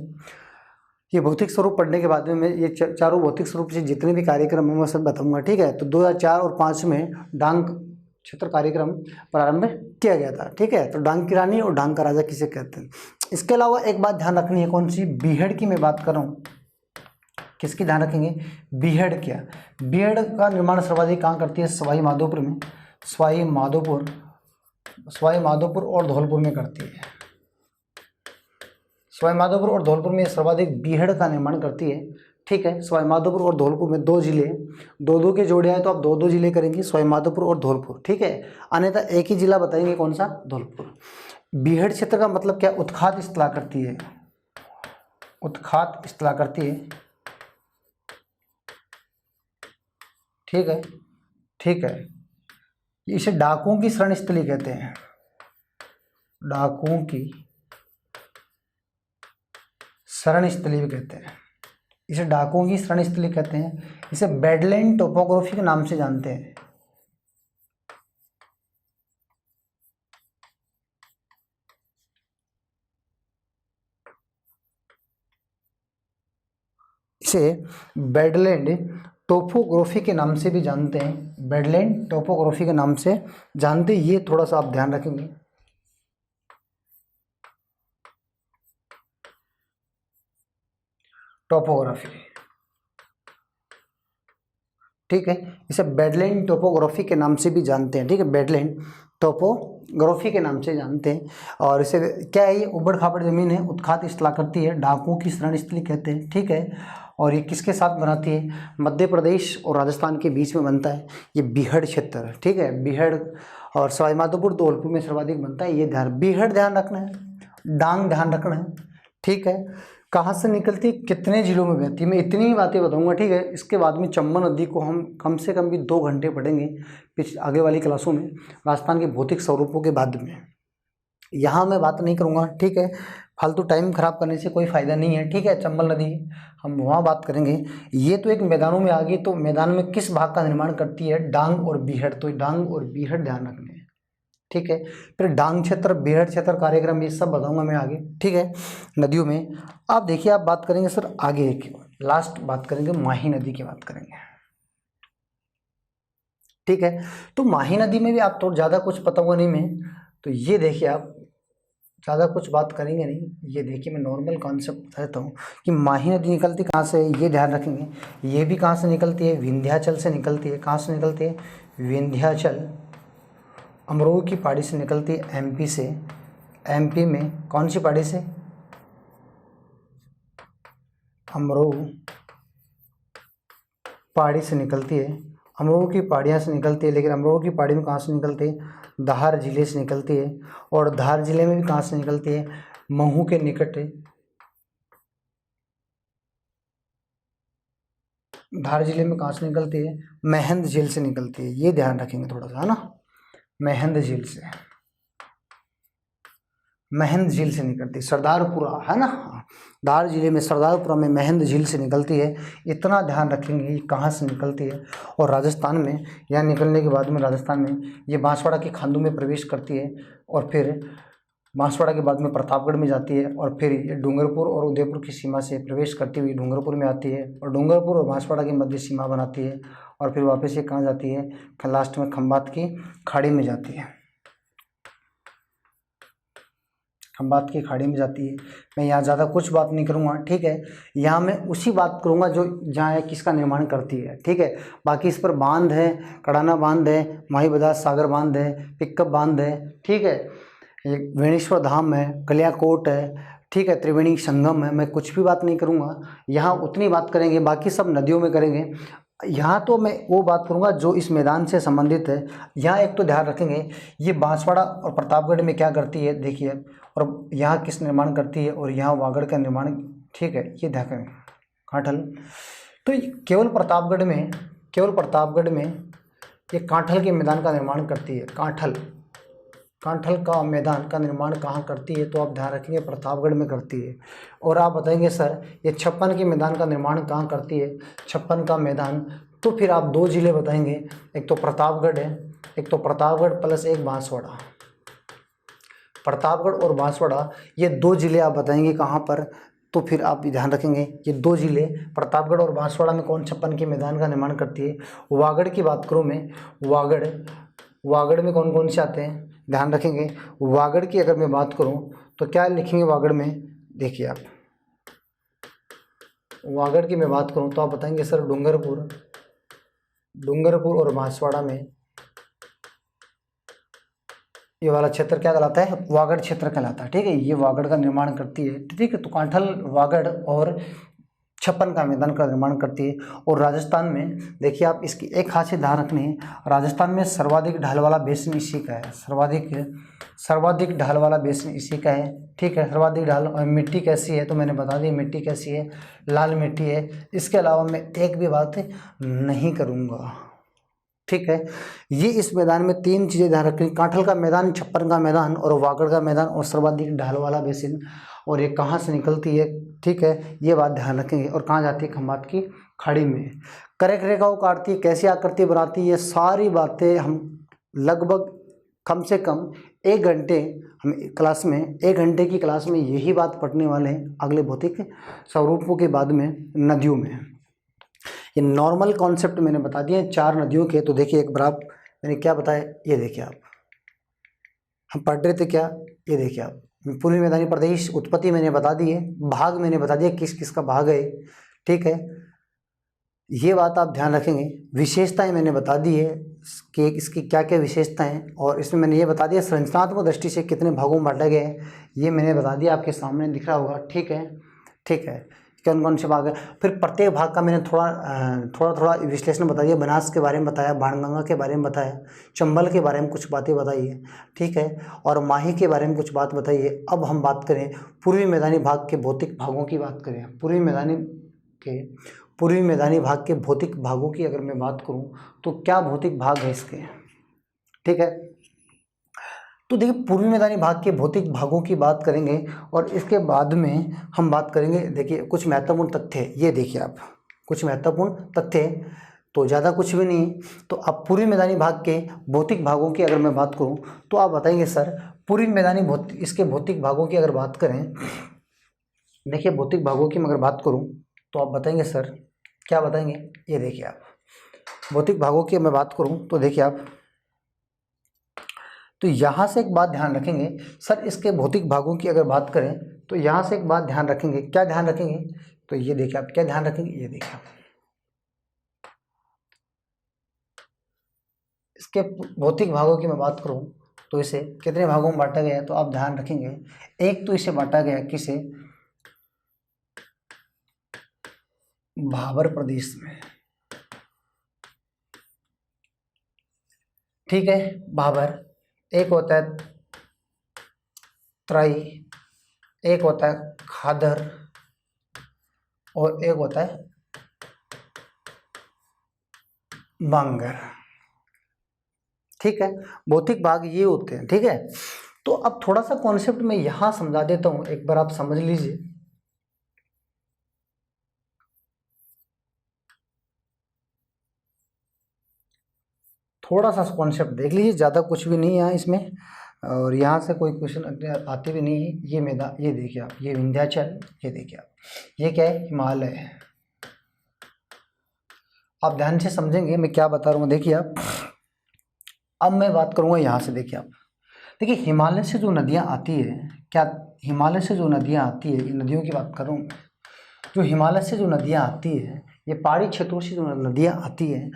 ये भौतिक स्वरूप पढ़ने के बाद में मैं ये चारों भौतिक स्वरूप से जितने भी कार्यक्रम हैं मैं सब बताऊंगा, ठीक है। तो 2004 और 5 में डांग क्षेत्र कार्यक्रम प्रारंभ किया गया था, ठीक है। तो डांग की रानी और डांग का राजा किसे कहते हैं। इसके अलावा एक बात ध्यान रखनी है, कौन सी, बीहड़ की मैं बात कर रहा हूँ, किसकी ध्यान रखेंगे, बीहड़ क्या, बीहड़ का निर्माण सर्वाधिक कहाँ करती है, सवाई माधोपुर में, सवाई माधोपुर और धौलपुर में करती है। सवाई माधोपुर और धौलपुर में सर्वाधिक बीहड़ का निर्माण करती है, ठीक है। सवाई माधोपुर और धौलपुर में 2 जिले, 2 के जोड़े हैं तो आप 2 जिले करेंगे, सवाई माधोपुर और धौलपुर, ठीक है। अन्यथा एक ही जिला बताएंगे, कौन सा, धौलपुर। बीहड़ क्षेत्र का मतलब क्या, उत्खात स्थला करती है, उत्खात स्थला करती है, ठीक है, ठीक है। इसे डाकुओं की शरण स्थली कहते हैं, डाकुओं की शरण स्थली भी कहते हैं, इसे डाकुओं की शरण स्थली कहते हैं। इसे बेडलैंड टोपोग्राफी के नाम से जानते हैं, इसे बेडलैंड टोपोग्राफी के नाम से भी जानते हैं, बेडलैंड टोपोग्राफी के नाम से जानते हैं। ये थोड़ा सा आप ध्यान रखेंगे, टोपोग्राफी, ठीक है। इसे बेडलैंड टोपोग्राफी के नाम से भी जानते हैं, ठीक है, बेडलैंड टोपोग्राफी के नाम से जानते हैं। और इसे क्या है, ये उबड़ खाबड़ जमीन है, उत्खात स्थला करती है, डाकुओं की शरण स्थली कहते हैं, ठीक है। और ये किसके साथ बनाती है, मध्य प्रदेश और राजस्थान के बीच में बनता है ये बीहड़ क्षेत्र, ठीक है। बीहड़ और सवाई माधोपुर धौलपुर में सर्वाधिक बनता है, ये ध्यान, बीहड़ ध्यान रखना है, डांग ध्यान रखना है, ठीक है। कहाँ से निकलती, कितने जिलों में बहती है, मैं इतनी ही बातें बताऊंगा, ठीक है। इसके बाद में चंबल नदी को हम कम से कम भी 2 घंटे पढ़ेंगे आगे वाली क्लासों में, राजस्थान के भौतिक स्वरूपों के बाद में। यहाँ मैं बात नहीं करूँगा, ठीक है, फालतू टाइम खराब करने से कोई फ़ायदा नहीं है, ठीक है। चंबल नदी हम वहाँ बात करेंगे। ये तो एक मैदानों में आ गई, तो मैदान में किस भाग का निर्माण करती है, डांग और बीहड़, तो डांग और बीहड़ ध्यान रखने हैं, ठीक है। फिर डांग क्षेत्र, बीहड़ क्षेत्र कार्यक्रम, ये सब बताऊंगा मैं आगे, ठीक है, नदियों में। आप देखिए, आप बात करेंगे सर आगे, एक लास्ट बात करेंगे, माही नदी की बात करेंगे, ठीक है। तो माही नदी में भी आप तो ज़्यादा कुछ पता हुआ नहीं मैं, तो ये देखिए, आप ज़्यादा कुछ बात करेंगे नहीं, ये देखिए मैं नॉर्मल कॉन्सेप्ट बताता हूँ कि माही नदी निकलती कहाँ से, ये ध्यान रखेंगे। ये भी कहाँ से निकलती है, विंध्याचल से निकलती है। कहाँ से निकलती है, विंध्याचल, अमरोह की पहाड़ी से निकलती है, एमपी से। एमपी में कौन सी पहाड़ी से, अमरोह पहाड़ी से निकलती है, अमरोह की पहाड़ियाँ से निकलती है। लेकिन अमरोह की पहाड़ी में कहाँ से निकलती है, धार जिले से निकलती है। और धार जिले में भी कहाँ से निकलती है, महू के निकट है, धार जिले में कहाँ से निकलती है, महंद झील से निकलती है। ये ध्यान रखेंगे थोड़ा सा, है ना, महंद झील से, महंद झील से निकलती है, सरदारपुरा है ना, धार जिले में सरदारपुरा में महंद झील से निकलती है। इतना ध्यान रखेंगे ये कहाँ से निकलती है। और राजस्थान में यहाँ निकलने के बाद में राजस्थान में ये बांसवाड़ा के खांडू में प्रवेश करती है और फिर बांसवाड़ा के बाद में प्रतापगढ़ में जाती है और फिर ये डूंगरपुर और उदयपुर की सीमा से प्रवेश करती हुई डूंगरपुर में आती है और डूंगरपुर और बांसवाड़ा की मध्य सीमा बनाती है और फिर वापस ये कहाँ जाती है, लास्ट में खंबात की खाड़ी में जाती है, खंबात की खाड़ी में जाती है। मैं यहाँ ज़्यादा कुछ बात नहीं करूँगा, ठीक है। यहाँ मैं उसी बात करूँगा जो जहाँ किसका निर्माण करती है, ठीक है। बाकी इस पर बांध है, कड़ाना बांध है, माही बदास सागर बांध है, पिकअप बांध है, ठीक है, वेणेश्वर धाम है, कलियाकोट है, ठीक है, त्रिवेणी संगम है। मैं कुछ भी बात नहीं करूँगा, यहाँ उतनी बात करेंगे, बाकी सब नदियों में करेंगे। यहाँ तो मैं वो बात करूँगा जो इस मैदान से संबंधित है। यहाँ एक तो ध्यान रखेंगे ये बांसवाड़ा और प्रतापगढ़ में क्या करती है देखिए, और यहाँ किस निर्माण करती है और यहाँ वागड़ का निर्माण, ठीक है, ये ध्यान करेंगे। कांठल तो केवल प्रतापगढ़ में ये कांठल के मैदान का निर्माण करती है। कांठल का मैदान का निर्माण कहाँ करती है, तो आप ध्यान रखेंगे प्रतापगढ़ में करती है। और आप बताएंगे सर ये 56 के मैदान का निर्माण कहाँ करती है, 56 का मैदान, तो फिर आप 2 जिले बताएंगे, एक तो प्रतापगढ़ है, एक तो प्रतापगढ़ प्लस एक बांसवाड़ा। प्रतापगढ़ और बांसवाड़ा ये 2 जिले आप बताएंगे कहाँ पर, तो फिर आप ध्यान रखेंगे ये 2 जिले प्रतापगढ़ और बांसवाड़ा में कौन 56 के मैदान का निर्माण करती है। वागड़ की बात करूँ मैं, वागड़ में कौन कौन से आते हैं, ध्यान रखेंगे। वागड़ की अगर मैं बात करूं तो क्या लिखेंगे वागड़ में, देखिए आप वागड़ की मैं बात करूं तो आप बताएंगे सर डूंगरपुर और बांसवाड़ा में ये वाला क्षेत्र क्या कहलाता है, वागड़ क्षेत्र कहलाता है, ठीक है। ये वागड़ का निर्माण करती है, ठीक है। तो कांठल, वागड़ और 56 का मैदान का निर्माण करती है। और राजस्थान में देखिए आप इसकी एक खासियत ध्यान रखनी है, राजस्थान में सर्वाधिक ढाल वाला बेसिन इसी का है, सर्वाधिक ढाल वाला बेसिन इसी का है, ठीक है। सर्वाधिक ढाल, और मिट्टी कैसी है तो मैंने बता दी मिट्टी कैसी है, लाल मिट्टी है। इसके अलावा मैं एक भी बात नहीं करूँगा, ठीक है। ये इस मैदान में 3 चीज़ें ध्यान रखनी, कांठल का मैदान, 56 का मैदान और वागड़ का मैदान और सर्वाधिक ढाल वाला बेसिन, और ये कहाँ से निकलती है, ठीक है, ये बात ध्यान रखेंगे। और कहाँ जाती है, खंबात की खाड़ी में। करक रेखाओं काटती है, कैसी आकृति बनाती है, ये सारी बातें हम लगभग कम से कम 1 घंटे हम क्लास में 1 घंटे की क्लास में यही बात पढ़ने वाले हैं। अगले भौतिक स्वरूपों के बाद में नदियों में ये नॉर्मल कॉन्सेप्ट मैंने बता दिए 4 नदियों के। तो देखिए एक बार आप मैंने क्या बताया, ये देखिए आप, हम पढ़ रहे थे क्या, ये देखिए आप, पूर्वी मैदानी प्रदेश उत्पत्ति मैंने बता दी है, भाग मैंने बता दिया किस किस का भाग है, ठीक है। ये बात आप ध्यान रखेंगे। विशेषताएं मैंने बता दी है कि इसकी क्या क्या विशेषताएं, और इसमें मैंने ये बता दिया संरचनात्मक दृष्टि से कितने भागों में बांटा गया है, ये मैंने बता दिया, आपके सामने दिख रहा होगा, ठीक है, ठीक है। कौन कौन से भाग है, फिर प्रत्येक भाग का मैंने थोड़ा विश्लेषण बता दिया, बनास के बारे में बताया, बाणगंगा के बारे में बताया, चंबल के बारे में कुछ बातें बताई है, ठीक है, और माही के बारे में कुछ बात बताई है। अब हम बात करें पूर्वी मैदानी भाग के भौतिक भागों की बात करें, पूर्वी मैदानी भाग के भौतिक भागों की अगर मैं बात करूं तो क्या भौतिक भाग है इसके, ठीक है। तो देखिए पूर्वी मैदानी भाग के भौतिक भागों की बात करेंगे और इसके बाद में हम बात करेंगे, देखिए कुछ महत्वपूर्ण तथ्य, ये देखिए आप कुछ महत्वपूर्ण तथ्य, तो ज़्यादा कुछ भी नहीं। तो अब पूर्वी मैदानी भाग के भौतिक भागों की अगर मैं बात करूं तो आप बताएंगे सर पूर्वी मैदानी इसके भौतिक भागों की अगर बात करें, देखिए भौतिक भागों की अगर बात करूं तो आप बताएंगे सर क्या बताएंगे, ये देखिए आप भौतिक भागों की मैं बात करूं तो देखिए आप, तो यहाँ से एक बात ध्यान रखेंगे सर, इसके भौतिक भागों की अगर बात करें तो यहाँ से एक बात ध्यान रखेंगे, क्या ध्यान रखेंगे, तो ये देखिए आप क्या ध्यान रखेंगे, ये देखिए आप इसके भौतिक भागों की मैं बात करूं तो इसे कितने भागों में बांटा गया है, तो आप ध्यान रखेंगे एक तो इसे बांटा गया किसे, भाबर प्रदेश में, ठीक है। भाबर, एक होता है त्राई, एक होता है खादर और एक होता है बांगर, ठीक है। भौतिक भाग ये होते हैं, ठीक है। तो अब थोड़ा सा कॉन्सेप्ट मैं यहाँ समझा देता हूँ, एक बार आप समझ लीजिए। थोड़ा सा कॉन्सेप्ट देख लीजिए, ज़्यादा कुछ भी नहीं है यहाँ इसमें, और यहाँ से कोई क्वेश्चन आते भी नहीं है। ये मैदान, ये देखिए आप, ये विंध्याचल, ये देखिए आप, ये क्या है, हिमालय है। आप ध्यान से समझेंगे मैं क्या बता रहा हूँ, देखिए आप। अब मैं बात करूँगा यहाँ से, देखिए आप, देखिए हिमालय से जो नदियाँ आती है, क्या हिमालय से जो नदियाँ आती है, ये नदियों की बात कर रहा हूँ, जो हिमालय से जो नदियाँ आती है, ये पहाड़ी क्षेत्रों से जो नदियाँ आती है,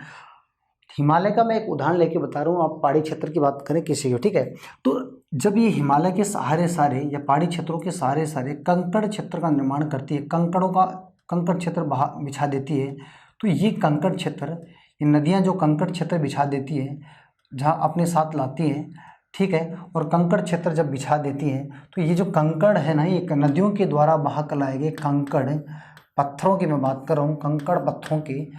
हिमालय का मैं एक उदाहरण लेके बता रहा हूँ, आप पहाड़ी क्षेत्र की बात करें किसी को, ठीक है। तो जब ये हिमालय के सहारे सारे या पहाड़ी क्षेत्रों के सहारे सारे कंकड़ क्षेत्र का निर्माण करती है, कंकड़ क्षेत्र बिछा देती है, तो ये कंकड़ क्षेत्र, ये नदियाँ जो कंकड़ क्षेत्र बिछा देती है, जहाँ अपने साथ लाती हैं, ठीक है, और कंकड़ क्षेत्र जब बिछा देती हैं, तो ये जो कंकड़ है ना, ये नदियों के द्वारा बहा कर लाए गए कंकड़ पत्थरों की मैं बात कर रहा हूँ, कंकड़ पत्थरों की,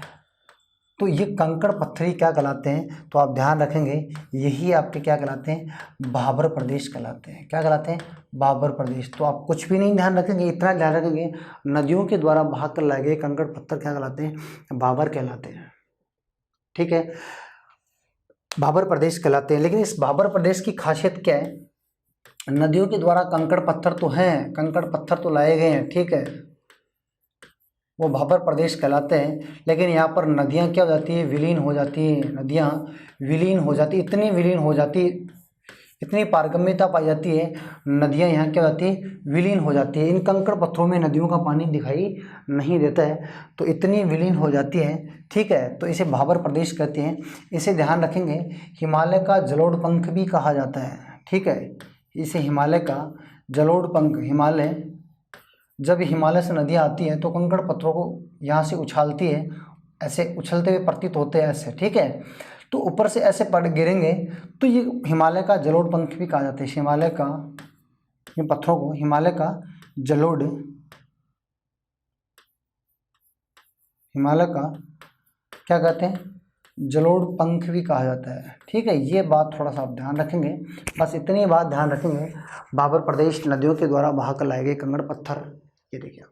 तो ये कंकड़ पत्थरी क्या कहलाते हैं, तो आप ध्यान रखेंगे, यही आपके क्या कहलाते हैं, भाबर प्रदेश कहलाते हैं। क्या कहलाते हैं, भाबर प्रदेश। तो आप कुछ भी नहीं ध्यान रखेंगे, इतना ध्यान रखेंगे, नदियों के द्वारा बहा कर लाए गए कंकड़ पत्थर क्या कहलाते हैं, भाबर कहलाते हैं, ठीक है, भाबर प्रदेश कहलाते हैं। लेकिन इस भाबर प्रदेश की खासियत क्या है, नदियों के द्वारा कंकड़ पत्थर तो हैं, कंकड़ पत्थर तो लाए गए हैं, ठीक है, वो भाबर प्रदेश कहलाते हैं, लेकिन यहाँ पर नदियाँ क्या हो जाती है, विलीन हो जाती है, नदियाँ विलीन हो जाती, इतनी विलीन हो जाती, इतनी पारगम्यता पाई जाती है, नदियाँ यहाँ क्या हो जाती है, विलीन हो जाती है। इन कंकड़ पत्थरों में नदियों का पानी दिखाई नहीं देता है, तो इतनी विलीन हो जाती है, ठीक है, तो इसे भाबर प्रदेश कहते हैं। इसे ध्यान रखेंगे, हिमालय का जलोढ़ पंख भी कहा जाता है, ठीक है, इसे हिमालय का जलोढ़ पंख, हिमालय जब हिमालय से नदियाँ आती हैं तो कंकड़ पत्थरों को यहाँ से उछालती है, ऐसे उछलते हुए प्रतीत होते हैं ऐसे, ठीक है, तो ऊपर से ऐसे पड़ गिरेंगे, तो ये हिमालय का जलोढ़ पंख भी कहा जाता है। हिमालय का, इन पत्थरों को हिमालय का जलोढ़, हिमालय का क्या कहते हैं, जलोढ़ पंख भी कहा जाता है, ठीक है। ये बात थोड़ा सा आप ध्यान रखेंगे, बस इतनी बात ध्यान रखेंगे, भाबर प्रदेश नदियों के द्वारा बहा कर लाए गए कंकड़ पत्थर, ये देखिए।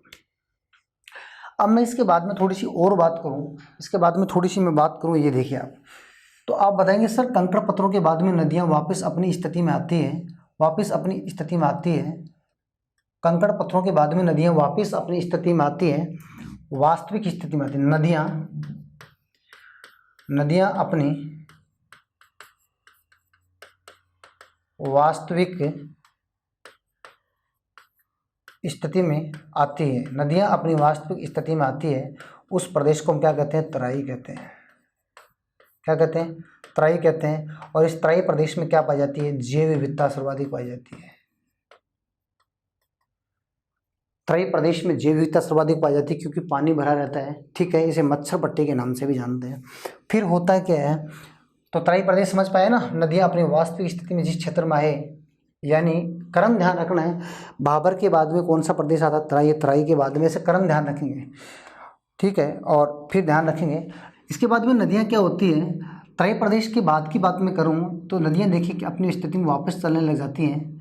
अब मैं इसके बाद में थोड़ी सी और बात करूं, इसके बाद में थोड़ी सी मैं बात करूं, ये देखिए आप, तो आप बताएंगे सर कंकड़ पत्थरों के बाद में नदियां वापस अपनी स्थिति में आती हैं, वापस अपनी स्थिति में आती है, कंकड़ पत्थरों के बाद में नदियां वापस अपनी स्थिति में आती हैं, वास्तविक स्थिति में आती हैं, नदियां अपनी वास्तविक स्थिति में आती है, नदियां अपनी वास्तविक स्थिति में आती है, उस प्रदेश को हम क्या कहते हैं, तराई कहते हैं। क्या कहते हैं, तराई कहते हैं। और इस तराई प्रदेश में क्या पाई जाती है, जैव विविधता सर्वाधिक पाई जाती है। तराई प्रदेश में जैव विविधता सर्वाधिक पाई जाती है क्योंकि पानी भरा रहता है, ठीक है, इसे मच्छर पट्टी के नाम से भी जानते हैं। फिर होता क्या है, तो तराई प्रदेश समझ पाए ना, नदियां अपनी वास्तविक स्थिति में जिस क्षेत्र में आए, यानी क्रम ध्यान रखना है, भाबर के बाद में कौन सा प्रदेश आता है, तराई, तराई के बाद में, से क्रम ध्यान रखेंगे, ठीक है। और फिर ध्यान रखेंगे इसके बाद में नदियाँ क्या होती हैं, तराई प्रदेश के बाद की बात मैं करूँ तो नदियाँ देखिए कि अपनी स्थिति में वापस चलने लग जाती हैं,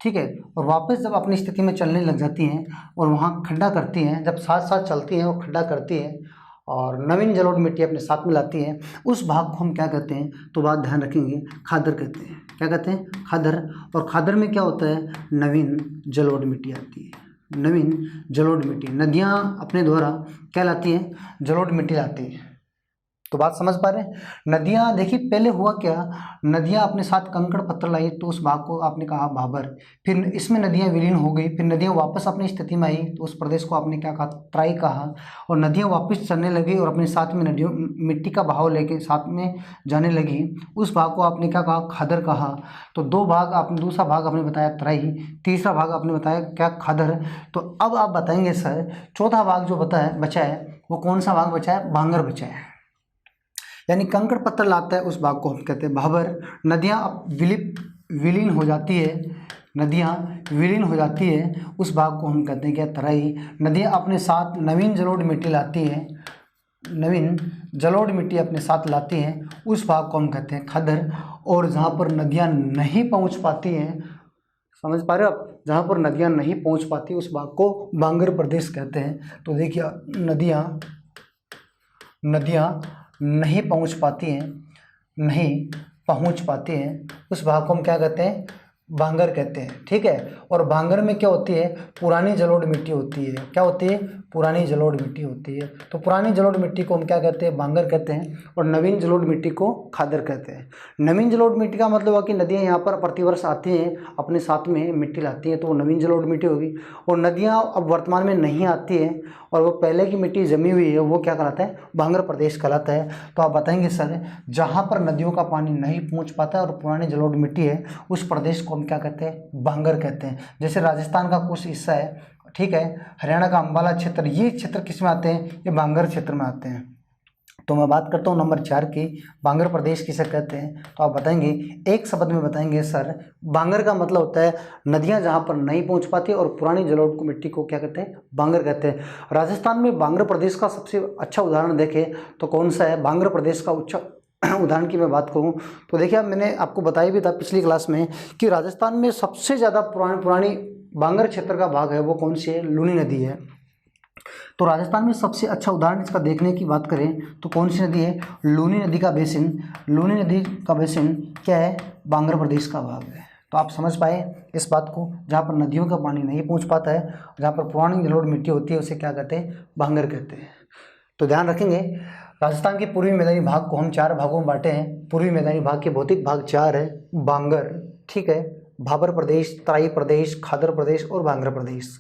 ठीक है, और वापस जब अपनी स्थिति में चलने लग जाती हैं और वहाँ खड्डा करती हैं, जब साथ साथ चलती हैं और खड्डा करती हैं और नवीन जलोढ़ मिट्टी अपने साथ में लाती हैं, उस भाग को हम क्या कहते हैं, तो बात ध्यान रखेंगे, खादर कहते हैं। क्या कहते हैं, खादर। और खादर में क्या होता है, नवीन जलोढ़ मिट्टी आती है, नवीन जलोढ़ मिट्टी, नदियाँ अपने द्वारा क्या लाती हैं, जलोढ़ मिट्टी लाती हैं। तो बात समझ पा रहे हैं, नदियाँ देखिए पहले हुआ क्या, नदियाँ अपने साथ कंकड़ पत्थर लाई, तो उस भाग को आपने कहा भाबर, फिर इसमें नदियाँ विलीन हो गई, फिर नदियाँ वापस अपनी स्थिति में आई, तो उस प्रदेश को आपने क्या कहा, तराई कहा। और नदियाँ वापस चलने लगी और अपने साथ में नदियों मिट्टी का बहाव लेके साथ में जाने लगी, उस भाग को आपने क्या कहा, खादर कहा। तो दो भाग आपने, दूसरा भाग आपने बताया तराई, तीसरा भाग आपने बताया क्या, खादर। तो अब आप बताएंगे सर चौथा भाग जो बचा है वो कौन सा भाग बचा है, भांगर बचा है, यानी कंकड़ पत्थर लाता है, उस भाग को हम कहते हैं भाबर। नदियाँ अब विलीन हो जाती है, नदियाँ विलीन हो जाती है, उस भाग को हम कहते हैं क्या, तराई। नदियाँ अपने साथ नवीन जलोढ़ मिट्टी लाती हैं, नवीन जलोढ़ मिट्टी अपने साथ लाती हैं, उस भाग को हम कहते हैं खादर। और जहाँ पर नदियाँ नहीं पहुँच पाती हैं, समझ पा रहे हो आप, जहाँ पर नदियाँ नहीं पहुँच पाती उस भाग को बांगर प्रदेश कहते हैं। तो देखिए नदियाँ नहीं पहुँच पाती हैं, उस भाग को हम क्या कहते हैं, बांगर कहते हैं। ठीक है, और बांगर में क्या होती है, पुरानी जलोढ़ मिट्टी होती है। क्या होती है, पुरानी जलोढ़ मिट्टी होती है। तो पुरानी जलोढ़ मिट्टी को हम क्या कहते हैं, बांगर कहते हैं, और नवीन जलोढ़ मिट्टी को खादर कहते हैं। नवीन जलोढ़ मिट्टी का मतलब है कि नदियाँ यहाँ पर प्रतिवर्ष आती हैं, अपने साथ में मिट्टी लाती हैं, तो वो नवीन जलोढ़ मिट्टी होगी। और नदियाँ अब वर्तमान में नहीं आती हैं और वो पहले की मिट्टी जमी हुई है, वो क्या कहलाता है, बांगर प्रदेश कहलाता है। तो आप बताएंगे सर, जहाँ पर नदियों का पानी नहीं पहुँच पाता है और पुरानी जलोढ़ मिट्टी है, उस प्रदेश को हम क्या कहते हैं, बांगर कहते हैं। जैसे राजस्थान का कुछ हिस्सा है, ठीक है, हरियाणा का अंबाला क्षेत्र, ये क्षेत्र किस में आते हैं, ये बांगर क्षेत्र में आते हैं। तो मैं बात करता हूँ नंबर 4 की, बांगर प्रदेश किसे कहते हैं। तो आप बताएंगे, एक शब्द में बताएंगे सर, बांगर का मतलब होता है नदियाँ जहाँ पर नहीं पहुँच पाती और पुरानी जलोढ़ को मिट्टी को क्या कहते हैं, बांगर कहते हैं। राजस्थान में बांगर प्रदेश का सबसे अच्छा उदाहरण देखें तो कौन सा है, बांगर प्रदेश का उदाहरण की मैं बात करूं तो देखिए, अब मैंने आपको बताया भी था पिछली क्लास में कि राजस्थान में सबसे ज़्यादा पुरानी बांगर क्षेत्र का भाग है वो कौन सी है, लूनी नदी है। तो राजस्थान में सबसे अच्छा उदाहरण इसका देखने की बात करें तो कौन सी नदी है, लूनी नदी का बेसिन क्या है, बांगर प्रदेश का भाग है। तो आप समझ पाए इस बात को, जहाँ पर नदियों का पानी नहीं पहुँच पाता है, जहाँ पर पुरानी जलोढ़ मिट्टी होती है, उसे क्या कहते हैं, बांगर कहते हैं। तो ध्यान रखेंगे, राजस्थान के पूर्वी मैदानी भाग को हम 4 भागों में बांटे हैं। पूर्वी मैदानी भाग के भौतिक भाग 4 है, बांगर, ठीक है, भाबर प्रदेश, तराई प्रदेश, खादर प्रदेश और बांगर प्रदेश।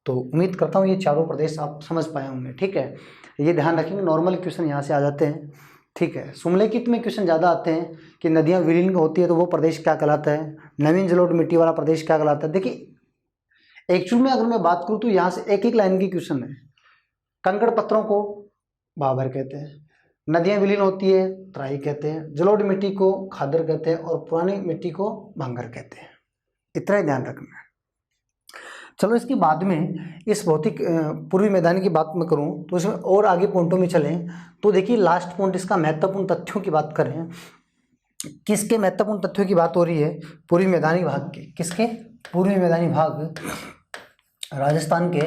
तो उम्मीद करता हूँ ये चारों प्रदेश आप समझ पाए होंगे। ठीक है, ये ध्यान रखेंगे, नॉर्मल क्वेश्चन यहाँ से आ जाते हैं। ठीक है, सुमलेखित में क्वेश्चन ज़्यादा आते हैं कि नदियाँ विलीन होती है तो वो प्रदेश क्या कहलाता है, नवीन जलोढ़ मिट्टी वाला प्रदेश क्या कहलाता है। देखिए एक्चुअल में अगर मैं बात करूँ तो यहाँ से एक एक लाइन की क्वेश्चन है। कंकड़ पत्थरों को भाबर कहते हैं, नदियाँ विलीन होती है तराई कहते हैं, जलोढ़ मिट्टी को खादर कहते हैं और पुरानी मिट्टी को बांगर कहते हैं। इतना ही ध्यान रखना है। चलो इसके बाद में इस भौतिक पूर्वी मैदान की बात मैं करूं तो इसमें और आगे पॉइंटों में चलें तो देखिए, लास्ट पॉइंट इसका महत्वपूर्ण तथ्यों की बात करें। किसके महत्वपूर्ण तथ्यों की बात हो रही है, पूर्वी मैदानी भाग के। किसके, पूर्वी मैदानी भाग, राजस्थान के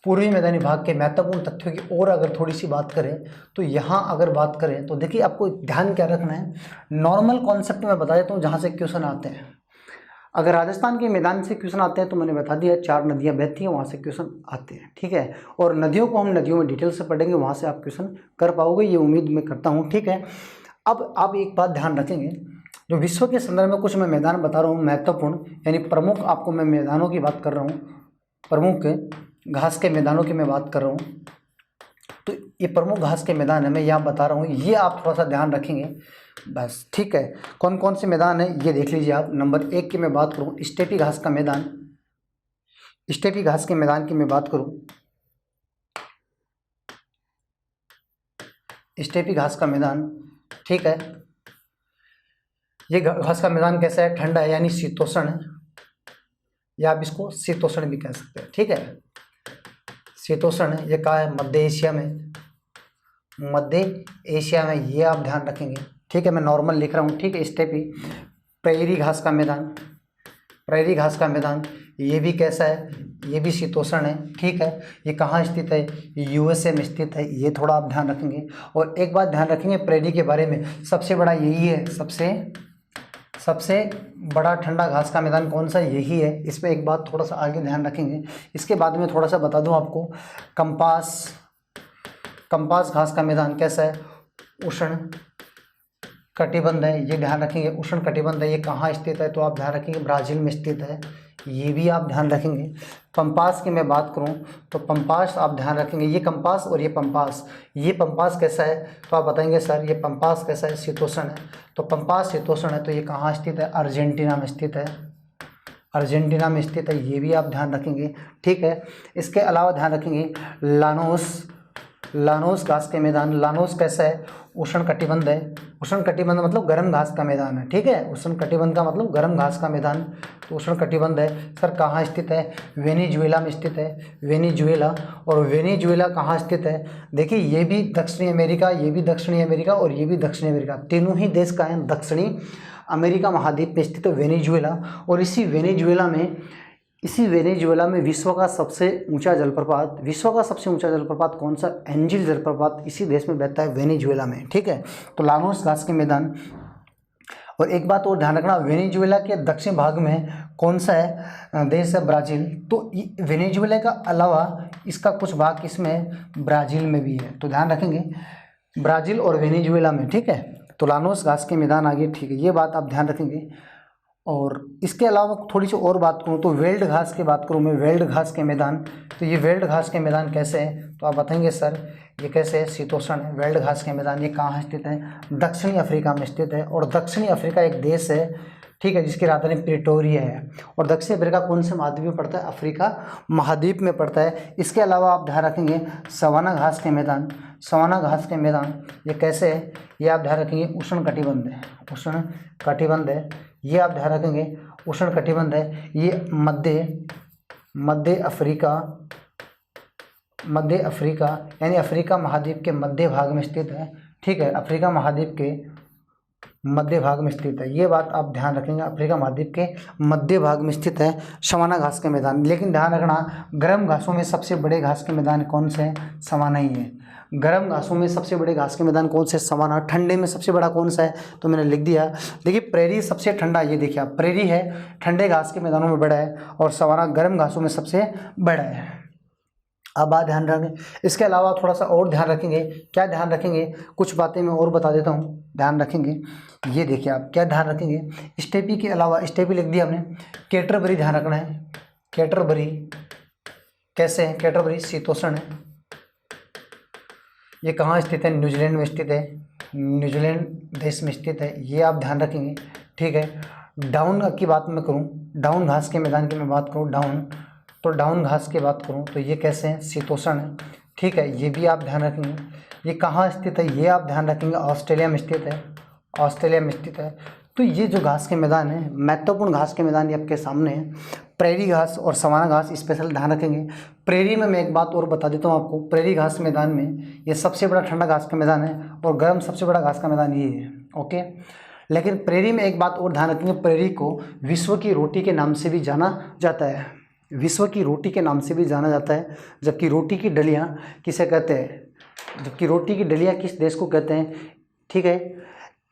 पूर्वी मैदानी भाग के महत्वपूर्ण तथ्यों की और अगर थोड़ी सी बात करें तो यहाँ अगर बात करें तो देखिए, आपको ध्यान क्या रखना है, नॉर्मल कॉन्सेप्ट में बता देता हूँ जहाँ से क्वेश्चन आते हैं। अगर राजस्थान के मैदान से क्वेश्चन आते हैं तो मैंने बता दिया 4 नदियाँ बहती हैं, वहाँ से क्वेश्चन आते हैं। ठीक है, और नदियों को हम नदियों में डिटेल से पढ़ेंगे, वहाँ से आप क्वेश्चन कर पाओगे, ये उम्मीद मैं करता हूँ। ठीक है, अब आप एक बात ध्यान रखेंगे, जो विश्व के संदर्भ में कुछ मैं मैदान बता रहा हूँ महत्वपूर्ण, यानी प्रमुख, आपको मैं मैदानों की बात कर रहा हूँ, प्रमुख घास के मैदानों की मैं बात कर रहा हूँ। तो ये प्रमुख घास के मैदान है, मैं यहाँ बता रहा हूँ, ये आप थोड़ा सा ध्यान रखेंगे बस। ठीक है, कौन कौन से मैदान है ये देख लीजिए आप। नंबर 1 की मैं बात करूँ, स्टेपी घास का मैदान, स्टेपी घास के मैदान की मैं बात करूँ, स्टेपी घास का मैदान, ठीक है, ये घास का मैदान कैसा है, ठंडा है यानी शीतोष्ण है, या आप इसको शीतोष्ण भी कह सकते हैं। ठीक है, शीतोष्ण है, ये कहाँ है, मध्य एशिया में, मध्य एशिया में, ये आप ध्यान रखेंगे। ठीक है, मैं नॉर्मल लिख रहा हूँ। ठीक है, स्टेपी, प्रेरी घास का मैदान, प्रेरी घास का मैदान, ये भी कैसा है, ये भी शीतोष्ण है। ठीक है, ये कहाँ स्थित है, यूएसए में स्थित है, ये थोड़ा आप ध्यान रखेंगे। और एक बात ध्यान रखेंगे प्रेरी के बारे में, सबसे बड़ा यही है, सबसे बड़ा ठंडा घास का मैदान कौन सा, यही है। इस पर एक बात थोड़ा सा आगे ध्यान रखेंगे। इसके बाद में थोड़ा सा बता दूं आपको, कंपास घास का मैदान कैसा है, उष्ण कटिबंध है, ये ध्यान रखेंगे, उष्ण कटिबंध है। ये कहाँ स्थित है, तो आप ध्यान रखेंगे ब्राज़ील में स्थित है, ये भी आप ध्यान रखेंगे। पंपास की मैं बात करूं तो पंपास आप ध्यान रखेंगे, ये कंपास और ये पंपास कैसा है, तो आप बताएंगे सर ये पंपास कैसा है, शीतोष्ण है। तो पंपास शीतोष्ण है, तो ये कहाँ स्थित है, अर्जेंटीना में स्थित है, अर्जेंटीना में स्थित है, ये भी आप ध्यान रखेंगे। ठीक है, इसके अलावा ध्यान रखेंगे लानोस घास के मैदान, लानोस कैसा है, उष्ण कटिबंध है, उष्ण कटिबंध मतलब गर्म घास का मैदान है। ठीक है, उष्ण कटिबंध का मतलब गर्म घास का मैदान, तो उष्ण कटिबंध है। सर कहाँ स्थित है, वेनेजुएला में स्थित है, वेनेजुएला। और वेनेजुएला कहाँ स्थित है, देखिए ये भी दक्षिणी अमेरिका, ये भी दक्षिणी अमेरिका और ये भी दक्षिणी अमेरिका, तीनों ही देश का है दक्षिणी अमेरिका महाद्वीप में स्थित है वेनेजुएला। और इसी वेनेजुएला में विश्व का सबसे ऊंचा जलप्रपात कौन सा? एंजिल जलप्रपात इसी देश में बहता है, वेनेजुएला में। ठीक है, तो लानोस घास के मैदान। और एक बात और ध्यान रखना, वेनेजुएला के दक्षिण भाग में कौन सा है देश है? ब्राज़ील। तो वेनेजुएला का अलावा इसका कुछ भाग इसमें ब्राज़ील में भी है, तो ध्यान रखेंगे ब्राज़ील और वेनेजुएला में। ठीक है, तो लानोस घास के मैदान आ गए। ठीक है, ये बात आप ध्यान रखेंगे। और इसके अलावा थोड़ी सी और बात करूँ तो वेल्ड घास की बात करूँ मैं, वेल्ड घास के मैदान। तो ये वेल्ड घास के मैदान कैसे है? तो आप बताएंगे सर ये कैसे है? शीतोष्ण है। वेल्ड घास के मैदान ये कहाँ स्थित है? दक्षिणी अफ्रीका में स्थित है। और दक्षिणी अफ्रीका एक देश है, ठीक है, जिसकी राजधानी प्रिटोरिया है। और दक्षिण अफ्रीका कौन से महाद्वीप में पड़ता है? अफ्रीका महाद्वीप में पड़ता है। इसके अलावा आप ध्यान रखेंगे सवाना घास के मैदान। सवाना घास के मैदान ये कैसे है? ये आप ध्यान रखेंगे उष्ण कटिबंध है, उष्ण कटिबंध है। ये आप ध्यान रखेंगे उष्ण कटिबंध है। ये मध्य अफ्रीका यानी अफ्रीका महाद्वीप के मध्य भाग में स्थित है। ठीक है, अफ्रीका महाद्वीप के मध्य भाग में स्थित है। ये बात आप ध्यान रखेंगे, अफ्रीका महाद्वीप के मध्य भाग में स्थित है सवाना घास के मैदान। लेकिन ध्यान रखना गर्म घासों में सबसे बड़े घास के मैदान कौन से हैं? सवाना ही है। गर्म घासों में सबसे बड़े घास के मैदान कौन से? सवाना। ठंडे में सबसे बड़ा कौन सा है? तो मैंने लिख दिया। देखिए प्रेरी सबसे ठंडा, ये देखिए आप, प्रेरी है ठंडे घास के मैदानों में बड़ा है और सवाना गर्म घासों में सबसे बड़ा है। अब बात ध्यान रखें, इसके अलावा थोड़ा सा और ध्यान रखेंगे। क्या ध्यान रखेंगे? कुछ बातें मैं और बता देता हूँ, ध्यान रखेंगे। ये देखिए आप क्या ध्यान रखेंगे, स्टेपी के अलावा, स्टेपी लिख दिया हमने, कैटरबरी ध्यान रखना है। कैटरबरी कैसे है? कैटरबरी शीतोष्ण है। ये कहाँ स्थित है? न्यूजीलैंड में स्थित है, न्यूजीलैंड देश में स्थित है। ये आप ध्यान रखेंगे। ठीक है, डाउन की बात मैं करूँ, डाउन घास के मैदान की मैं बात करूँ, डाउन घास की बात करूँ तो ये कैसे हैं? शीतोष्ण है। ठीक है, ये भी आप ध्यान रखेंगे। ये कहाँ स्थित है? ये आप ध्यान रखेंगे ऑस्ट्रेलिया में स्थित है, ऑस्ट्रेलिया में स्थित है। तो ये जो घास के मैदान है, महत्वपूर्ण घास के मैदान ये आपके सामने है। प्रेरी घास और सवाना घास स्पेशल ध्यान रखेंगे। प्रेरी में मैं एक बात और बता देता हूँ आपको, प्रेरी घास मैदान में ये सबसे बड़ा ठंडा घास का मैदान है और गर्म सबसे बड़ा घास का मैदान ये है। ओके, लेकिन प्रेरी में एक बात और ध्यान रखेंगे, प्रेरी को विश्व की रोटी के नाम से भी जाना जाता है, विश्व की रोटी के नाम से भी जाना जाता है। जबकि रोटी की डलियाँ किसे कहते हैं? जबकि रोटी की डलियाँ किस देश को कहते हैं? ठीक है,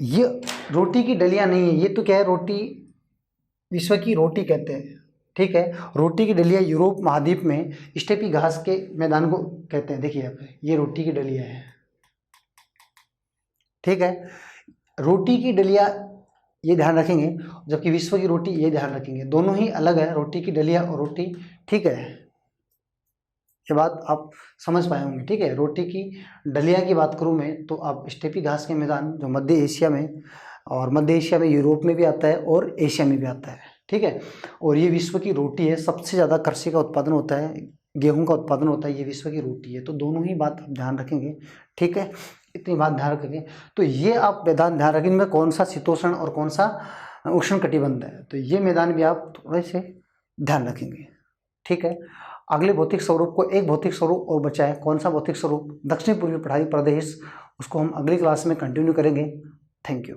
ये रोटी की डलियाँ नहीं है, ये तो क्या है, रोटी, विश्व की रोटी कहते हैं। ठीक है, रोटी की डलिया यूरोप महाद्वीप में स्टेपी घास के मैदान को कहते हैं। देखिए यहाँ पे ये रोटी की डलिया है। ठीक है, रोटी की डलिया ये ध्यान रखेंगे, जबकि विश्व की रोटी ये ध्यान रखेंगे। दोनों ही अलग है, रोटी की डलिया और रोटी। ठीक है, ये बात आप समझ पाए होंगे। ठीक है, रोटी की डलिया की बात करूँ मैं तो आप स्टेपी घास के मैदान जो मध्य एशिया में, और मध्य एशिया में यूरोप में भी आता है और एशिया में भी आता है। ठीक है, और ये विश्व की रोटी है, सबसे ज़्यादा कृषि का उत्पादन होता है, गेहूं का उत्पादन होता है, ये विश्व की रोटी है। तो दोनों ही बात आप ध्यान रखेंगे। ठीक है, इतनी बात ध्यान रखेंगे। तो ये आप मैदान ध्यान रखेंगे, इनमें कौन सा शीतोष्ण और कौन सा उष्ण कटिबंध है, तो ये मैदान भी आप थोड़े से ध्यान रखेंगे। ठीक है, अगले भौतिक स्वरूप को, एक भौतिक स्वरूप और बचा है, कौन सा भौतिक स्वरूप? दक्षिण पूर्वी पठारी प्रदेश, उसको हम अगली क्लास में कंटिन्यू करेंगे। Thank you.